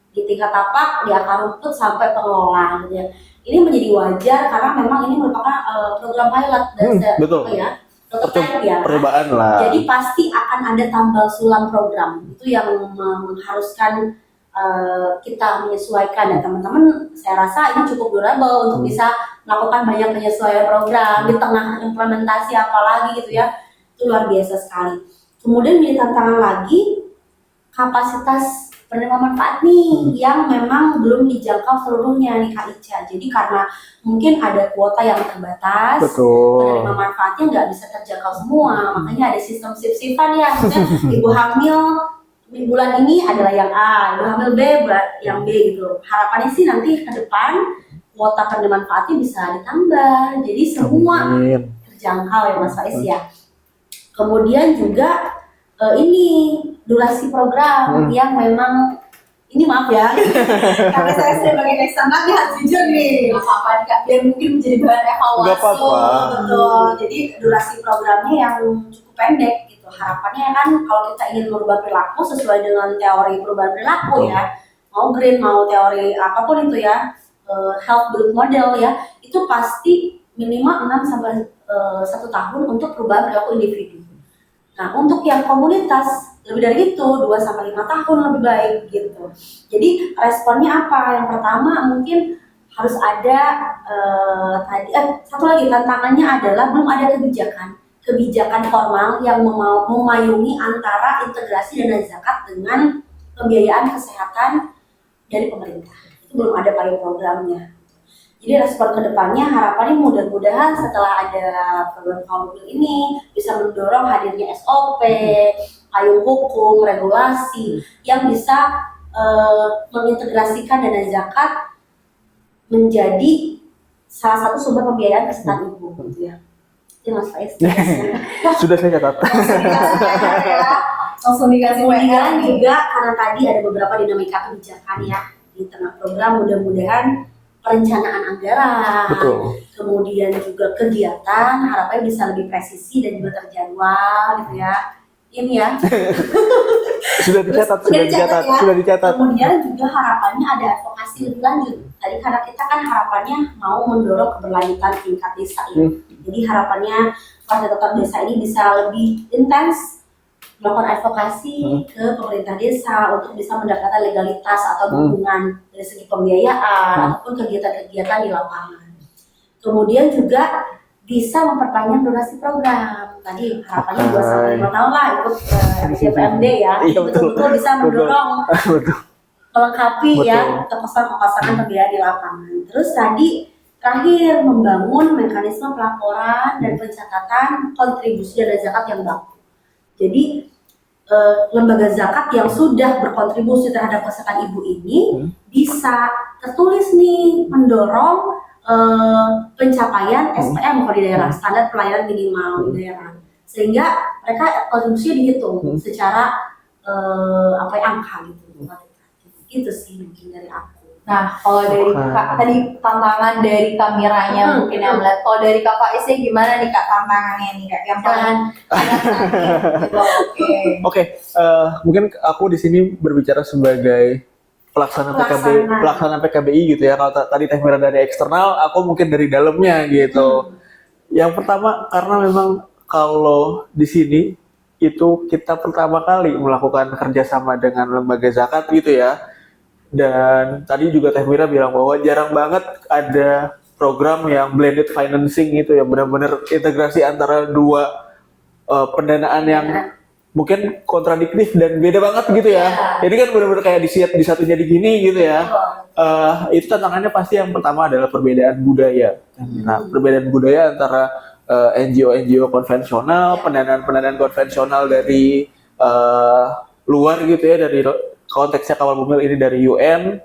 di tingkat tapak, di akar rumput sampai pengelola gitu ya. Ini menjadi wajar karena memang ini merupakan program pilot dan percobaan lah. Jadi pasti akan ada tambal sulam program. Itu yang mengharuskan kita menyesuaikan dan teman-teman saya rasa ini cukup durable untuk bisa melakukan banyak penyesuaian program di tengah implementasi apalagi gitu ya. Itu luar biasa sekali. Kemudian menjadi tantangan lagi kapasitas penerima manfaat nih yang memang belum dijangkau seluruhnya nih Kak Ica. Jadi karena mungkin ada kuota yang terbatas, penerima manfaatnya nggak bisa terjangkau semua. Makanya ada sistem shift-shiftan ya. Ibu hamil bulan ini adalah yang A, ibu hamil B yang B gitu. Harapannya sih nanti ke depan kuota penerima manfaatnya bisa ditambah. Jadi semua terjangkau ya Mas Faiz ya. Kemudian juga ini durasi program yang memang ini maaf ya karena saya sebagai eksternal dia harus jujur nih nggak apa-apa nih Kak biar mungkin menjadi bahan evaluasi. Betul. Jadi durasi programnya yang cukup pendek gitu. Harapannya kan kalau kita ingin merubah perilaku sesuai dengan teori perubahan perilaku ya, mau green mau teori apapun itu ya, health build model ya, itu pasti minimal 6 sampai 1 tahun untuk perubahan perilaku individu. Nah, untuk yang komunitas lebih dari itu 2 sampai 5 tahun lebih baik gitu. Jadi responnya apa? Yang pertama mungkin harus ada satu lagi tantangannya adalah belum ada kebijakan formal yang memayungi antara integrasi dana zakat dengan pembiayaan kesehatan dari pemerintah. Itu belum ada payung programnya. Jadi respon kedepannya harapannya mudah-mudahan setelah ada program kaum ini bisa mendorong hadirnya SOP, payung hukum, regulasi yang bisa mengintegrasikan dana zakat menjadi salah satu sumber pembiayaan kesehatan ibu gitu ya. Itu Mas Faiz. Sudah saya catat. Langsung dikasih WA juga karena tadi ada beberapa dinamika kebijakan ya di tengah program mudah-mudahan perencanaan anggaran, kemudian juga kegiatan harapannya bisa lebih presisi dan juga terjadwal gitu ya. Ini ya. Sudah dicatat. Kemudian juga harapannya ada advokasi lebih lanjut. Tadi karena kita kan harapannya mau mendorong keberlanjutan tingkat desa ya. Jadi harapannya fasilitator desa ini bisa lebih intens melakukan advokasi ke pemerintah desa untuk bisa mendapatkan legalitas atau dukungan dari segi pembiayaan ataupun kegiatan-kegiatan di lapangan. Kemudian juga bisa memperpanjang durasi program. Tadi harapannya 2 sampai 5 tahun lah ikut RPJMD ya. Betul-betul bisa mendorong melengkapi ya kekosongan pembiayaan di lapangan. Terus tadi terakhir membangun mekanisme pelaporan dan pencatatan kontribusi dana zakat yang baku. Jadi lembaga zakat yang sudah berkontribusi terhadap kesehatan ibu ini bisa tertulis nih mendorong pencapaian SPM kalau di daerah, standar pelayanan minimal di daerah, sehingga mereka kontribusinya dihitung secara angka gitu. Itu sih mungkin dari aku. Nah, kalau dari Kak, tadi tantangan dari kameranya mungkin yang melihat. Kalau dari Kak Faiznya gimana nih Kak tantangannya nih Kak? Yang paling Oke, mungkin aku di sini berbicara sebagai pelaksana PKBI gitu ya. Kalau tadi Teh Mira dari eksternal, aku mungkin dari dalamnya gitu. Yang pertama karena memang kalau di sini itu kita pertama kali melakukan kerjasama dengan lembaga zakat gitu ya. Dan tadi juga Teh Mira bilang bahwa jarang banget ada program yang blended financing itu ya, benar-benar integrasi antara dua pendanaan yang mungkin kontradiktif dan beda banget gitu ya. Ini kan benar-benar kayak di satunya di gini gitu ya. Itu tantangannya pasti yang pertama adalah perbedaan budaya. Nah, perbedaan budaya antara NGO konvensional, pendanaan konvensional dari luar gitu ya, dari konteksnya Kawal Bumil ini dari UN,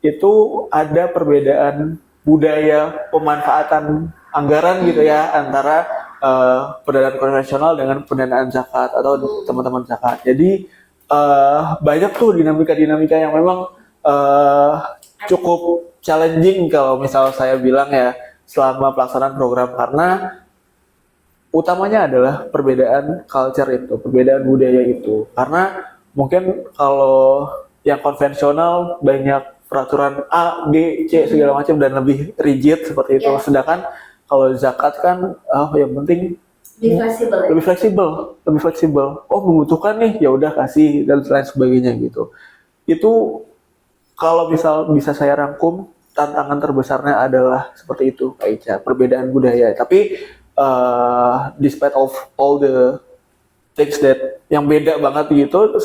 itu ada perbedaan budaya pemanfaatan anggaran gitu ya antara pendanaan konvensional dengan pendanaan zakat atau teman-teman zakat. Jadi banyak tuh dinamika-dinamika yang memang cukup challenging kalau misal saya bilang ya selama pelaksanaan program, karena utamanya adalah perbedaan culture itu, perbedaan budaya itu. Karena mungkin kalau yang konvensional banyak peraturan A, B, C segala macam dan lebih rigid seperti itu. Sedangkan kalau zakat kan yang penting lebih fleksibel. Oh, membutuhkan nih, ya udah kasih dan lain sebagainya gitu. Itu kalau misal bisa saya rangkum, tantangan terbesarnya adalah seperti itu, Kak Ica, perbedaan budaya. Tapi despite of all the things that yang beda banget gitu,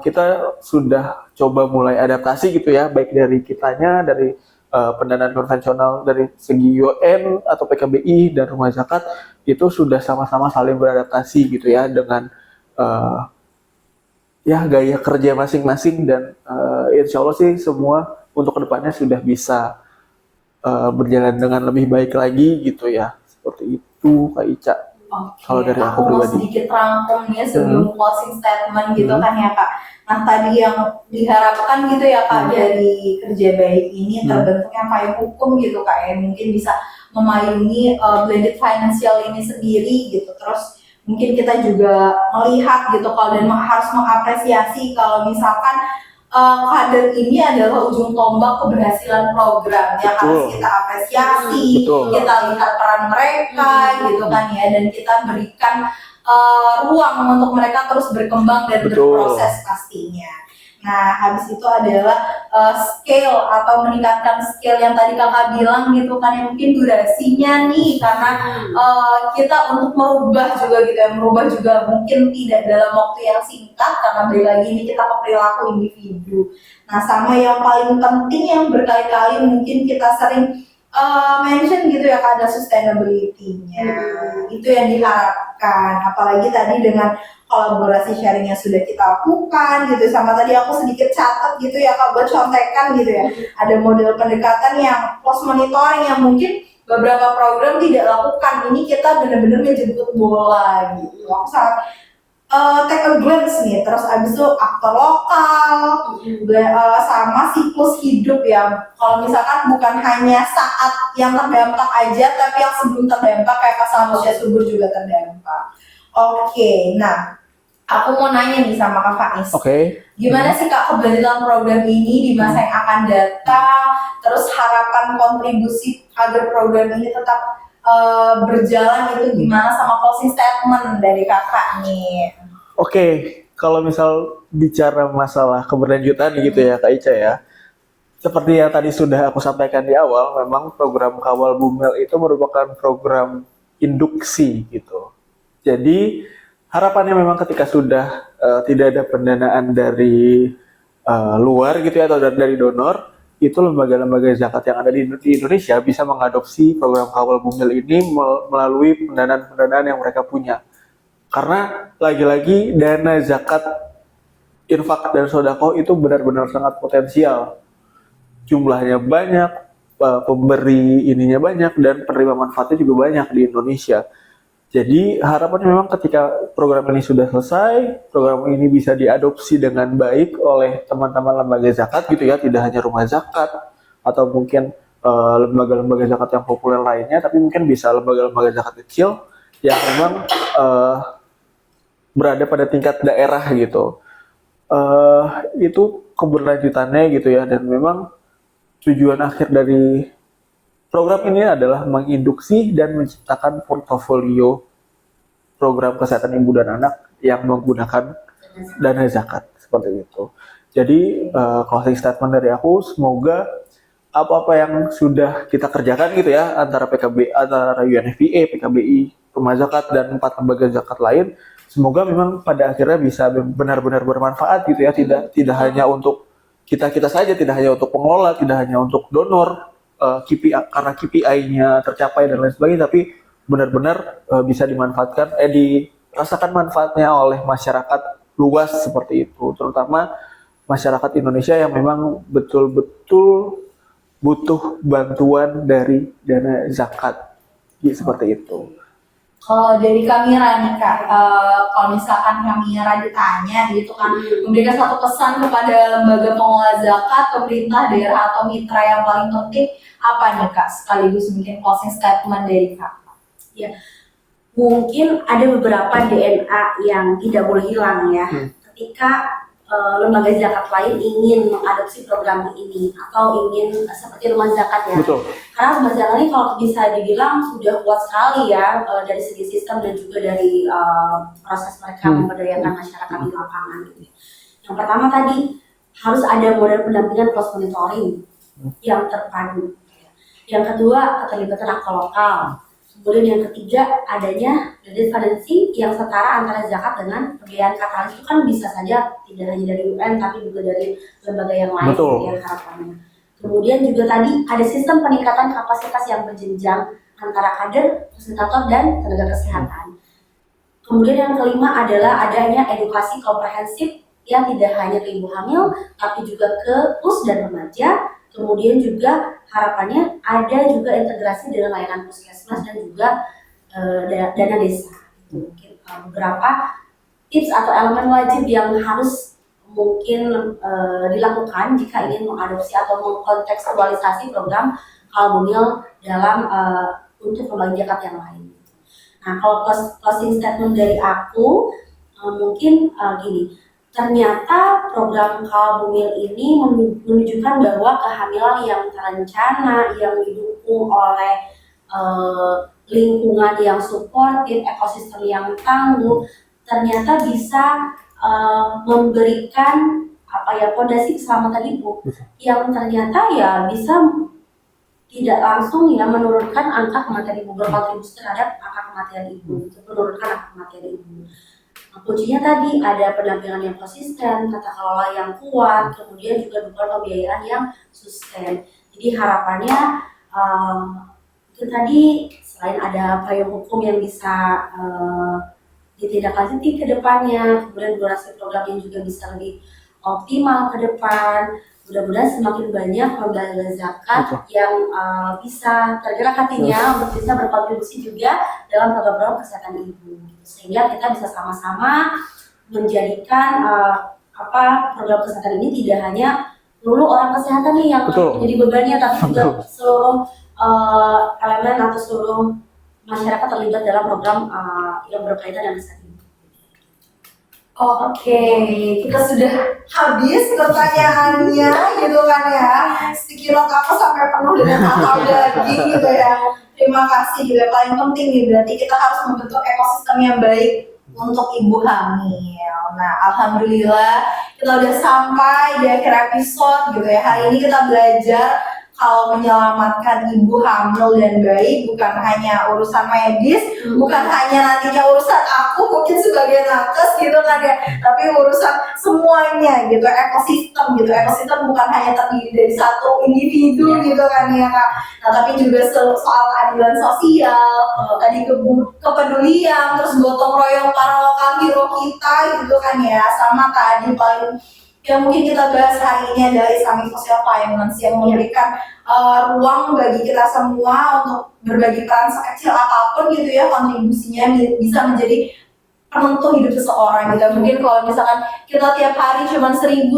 kita sudah coba mulai adaptasi gitu ya, baik dari kitanya, dari pendanaan konvensional dari segi UN atau PKBI dan rumah zakat, itu sudah sama-sama saling beradaptasi gitu ya dengan ya gaya kerja masing-masing, dan insya Allah sih semua untuk kedepannya sudah bisa berjalan dengan lebih baik lagi gitu ya. Seperti itu, Kak Ica. Kalau dari aku mau pribadi. sedikit rangkum ya sebelum closing statement gitu kan ya Kak. Nah tadi yang diharapkan gitu ya Kak dari kerja baik ini terbentuknya payung hukum gitu Kak ya, mungkin bisa memayungi blended financial ini sendiri gitu. Terus mungkin kita juga melihat gitu kalau dan harus mengapresiasi kalau misalkan kader ini adalah ujung tombak keberhasilan program yang harus kita apresiasi, kita lihat peran mereka gitu kan ya, dan kita berikan ruang untuk mereka terus berkembang dan berproses pastinya. Nah, habis itu adalah scale atau meningkatkan scale yang tadi kakak bilang gitu kan, yang mungkin durasinya nih karena kita untuk merubah juga gitu ya, merubah juga mungkin tidak dalam waktu yang singkat karena balik lagi ini kita ke perilaku individu. Nah, sama yang paling penting yang berkali-kali mungkin kita sering mention gitu ya, ada sustainability-nya. Itu yang diharapkan, apalagi tadi dengan kolaborasi sharing yang sudah kita lakukan gitu, sama tadi aku sedikit catat gitu ya Kak buat contekan gitu ya, ada model pendekatan yang post monitoring yang mungkin beberapa program tidak lakukan, ini kita benar-benar menjemput bola gitu. Aku sangat take a glance nih, terus abis itu aktor lokal sama siklus hidup ya, kalau misalkan bukan hanya saat yang terdampak aja tapi yang sebelum terdampak kayak pas sama usia subur juga terdampak. Oke, nah aku mau nanya nih sama Kak Faiz. Gimana sih Kak keberlanjutan program ini di masa yang akan datang? Terus harapan kontribusi agar program ini tetap berjalan itu gimana, sama closing statement dari Kakak nih? Kalau misal bicara masalah keberlanjutan gitu ya Kak Ica ya, seperti yang tadi sudah aku sampaikan di awal, memang program Kawal Bumil itu merupakan program induksi gitu. Jadi harapannya memang ketika sudah tidak ada pendanaan dari luar gitu ya, atau dari donor, itu lembaga-lembaga zakat yang ada di Indonesia bisa mengadopsi program Kawal Bumil ini melalui pendanaan-pendanaan yang mereka punya. Karena lagi-lagi dana zakat, infak dan sodako itu benar-benar sangat potensial. Jumlahnya banyak, pemberi ininya banyak, dan penerima manfaatnya juga banyak di Indonesia. Jadi harapannya memang ketika program ini sudah selesai, program ini bisa diadopsi dengan baik oleh teman-teman lembaga zakat gitu ya, tidak hanya rumah zakat atau mungkin lembaga-lembaga zakat yang populer lainnya, tapi mungkin bisa lembaga-lembaga zakat kecil yang memang berada pada tingkat daerah gitu. Itu keberlanjutannya gitu ya, dan memang tujuan akhir dari program ini adalah menginduksi dan menciptakan portofolio program kesehatan ibu dan anak yang menggunakan dana zakat seperti itu. Jadi closing statement dari aku, semoga apa-apa yang sudah kita kerjakan gitu ya antara PKB, antara UNFPA, PKBI rumah zakat dan 4 lembaga zakat lain. Semoga memang pada akhirnya bisa benar-benar bermanfaat gitu ya, tidak hanya untuk kita saja, tidak hanya untuk pengelola, tidak hanya untuk donor, KPI, karena KPI-nya tercapai dan lain sebagainya, tapi benar-benar bisa dimanfaatkan, dirasakan manfaatnya oleh masyarakat luas seperti itu, terutama masyarakat Indonesia yang memang betul-betul butuh bantuan dari dana zakat, seperti itu. Kalau dari Kamira nih Kak, kalau misalkan Kamira ditanya gitu kan, memberikan satu pesan kepada lembaga pengelola zakat, pemerintah daerah atau mitra yang paling penting, apa nih Kak? Sekaligus mungkin closing statement dari Kak. Ya, mungkin ada beberapa DNA yang tidak boleh hilang ya. Ketika lembaga zakat lain ingin mengadopsi program ini atau ingin seperti rumah zakat ya. Betul. Karena rumah zakat ini kalau bisa dibilang sudah kuat sekali ya dari segi sistem dan juga dari proses mereka memberdayakan masyarakat di lapangan. Gitu. Yang pertama tadi harus ada model pendampingan plus monitoring yang terpadu. Yang kedua keterlibatan aktor lokal. Kemudian yang ketiga adanya redundancy yang setara antara zakat dengan pembiayaan katalis itu kan bisa saja tidak hanya dari UN tapi juga dari lembaga yang lain ya harapannya. Kemudian juga tadi ada sistem peningkatan kapasitas yang berjenjang antara kader, fasilitator dan tenaga kesehatan. Kemudian yang kelima adalah adanya edukasi komprehensif yang tidak hanya ke ibu hamil tapi juga ke us dan remaja. Kemudian juga harapannya ada juga integrasi dengan layanan puskesmas dan juga dana desa. Mungkin beberapa tips atau elemen wajib yang harus mungkin dilakukan jika ingin mengadopsi atau mengkontekstualisasi program Halal Bumil dalam untuk lembaga zakat yang lain. Nah, kalau closing statement dari aku mungkin gini. Ternyata program Halal Bumil ini menunjukkan bahwa kehamilan yang terencana, yang didukung oleh lingkungan yang suportif, ekosistem yang tangguh, ternyata bisa memberikan fondasi keselamatan ibu yang ternyata ya bisa tidak langsung ya menurunkan angka kematian ibu, berkontribusi terhadap angka kematian ibu, menurunkan angka kematian ibu. Kuncinya tadi ada pendampingan yang konsisten, tata kelola yang kuat, kemudian juga dukungan pembiayaan yang sustain. Jadi harapannya itu tadi selain ada payung hukum yang bisa ditindaklanjuti ke depannya, kemudian durasi programnya juga bisa lebih optimal ke depan. Mudah-mudahan semakin banyak lembaga zakat yang bisa tergerak hatinya untuk bisa berkontribusi juga dalam program-program kesehatan ibu, sehingga kita bisa sama-sama menjadikan program kesehatan ini tidak hanya dulu orang kesehatan nih yang menjadi bebannya, tapi juga seluruh elemen atau seluruh masyarakat terlibat dalam program yang berkaitan dengan kesehatan ibu. Oke, kita sudah habis pertanyaannya gitu kan ya. Sekirot aku sampai penuh dengan kakao daging gitu ya. Terima kasih juga. Paling penting nih berarti kita harus membentuk ekosistem yang baik untuk ibu hamil. Nah, alhamdulillah kita udah sampai di akhir episode gitu ya. Hari ini kita belajar kalau menyelamatkan ibu hamil dan bayi bukan hanya urusan medis, bukan hanya nantinya urusan aku mungkin sebagai nakes gitu kan ya, tapi urusan semuanya gitu, ekosistem gitu. Ekosistem bukan hanya terdiri dari satu individu gitu kan ya Kak. Nah, tapi juga soal keadilan sosial, tadi kepedulian, terus gotong royong para lokal hero kita gitu kan ya, sama tadi paling yang mungkin kita bahas hari ini adalah Islamic Social Finance yang memberikan ruang bagi kita semua untuk berbagi peran sekecil apapun gitu ya, kontribusinya bisa menjadi penentu hidup seseorang gitu. Mungkin kalau misalkan kita tiap hari cuma 1000,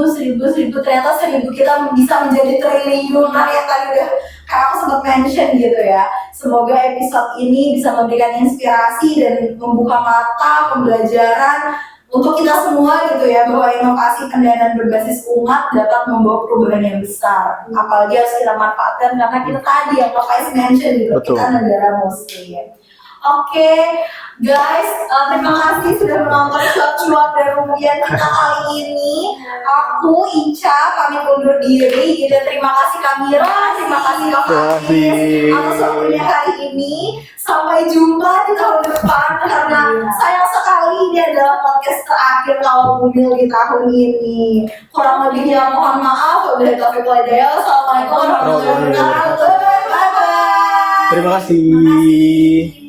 ternyata 1000 kita bisa menjadi triliun yang tadi udah kayak aku sempat mention gitu ya. Semoga episode ini bisa memberikan inspirasi dan membuka mata pembelajaran untuk kita semua gitu ya, bahwa inovasi pendanaan berbasis umat dapat membawa perubahan yang besar. Apalagi harus kita manfaatkan karena kita tadi yang Pak Faiz mention gitu, kita negara muslim. Oke, guys, terima kasih sudah menonton cuap-cuap dan rupiah kita kali ini. Aku Ica pamit undur diri. Gitu. Terima kasih Kamira, terima kasih Kak Fatis atas waktunya hari ini. Sampai jumpa di tahun depan karena sayang sekali ini adalah podcast terakhir Kawal Bumil di tahun ini. Kurang lebihnya mohon maaf. Wabillahi taufiq wal hidayah. Assalamualaikum warahmatullahi wabarakatuh. Bye bye. Terima kasih.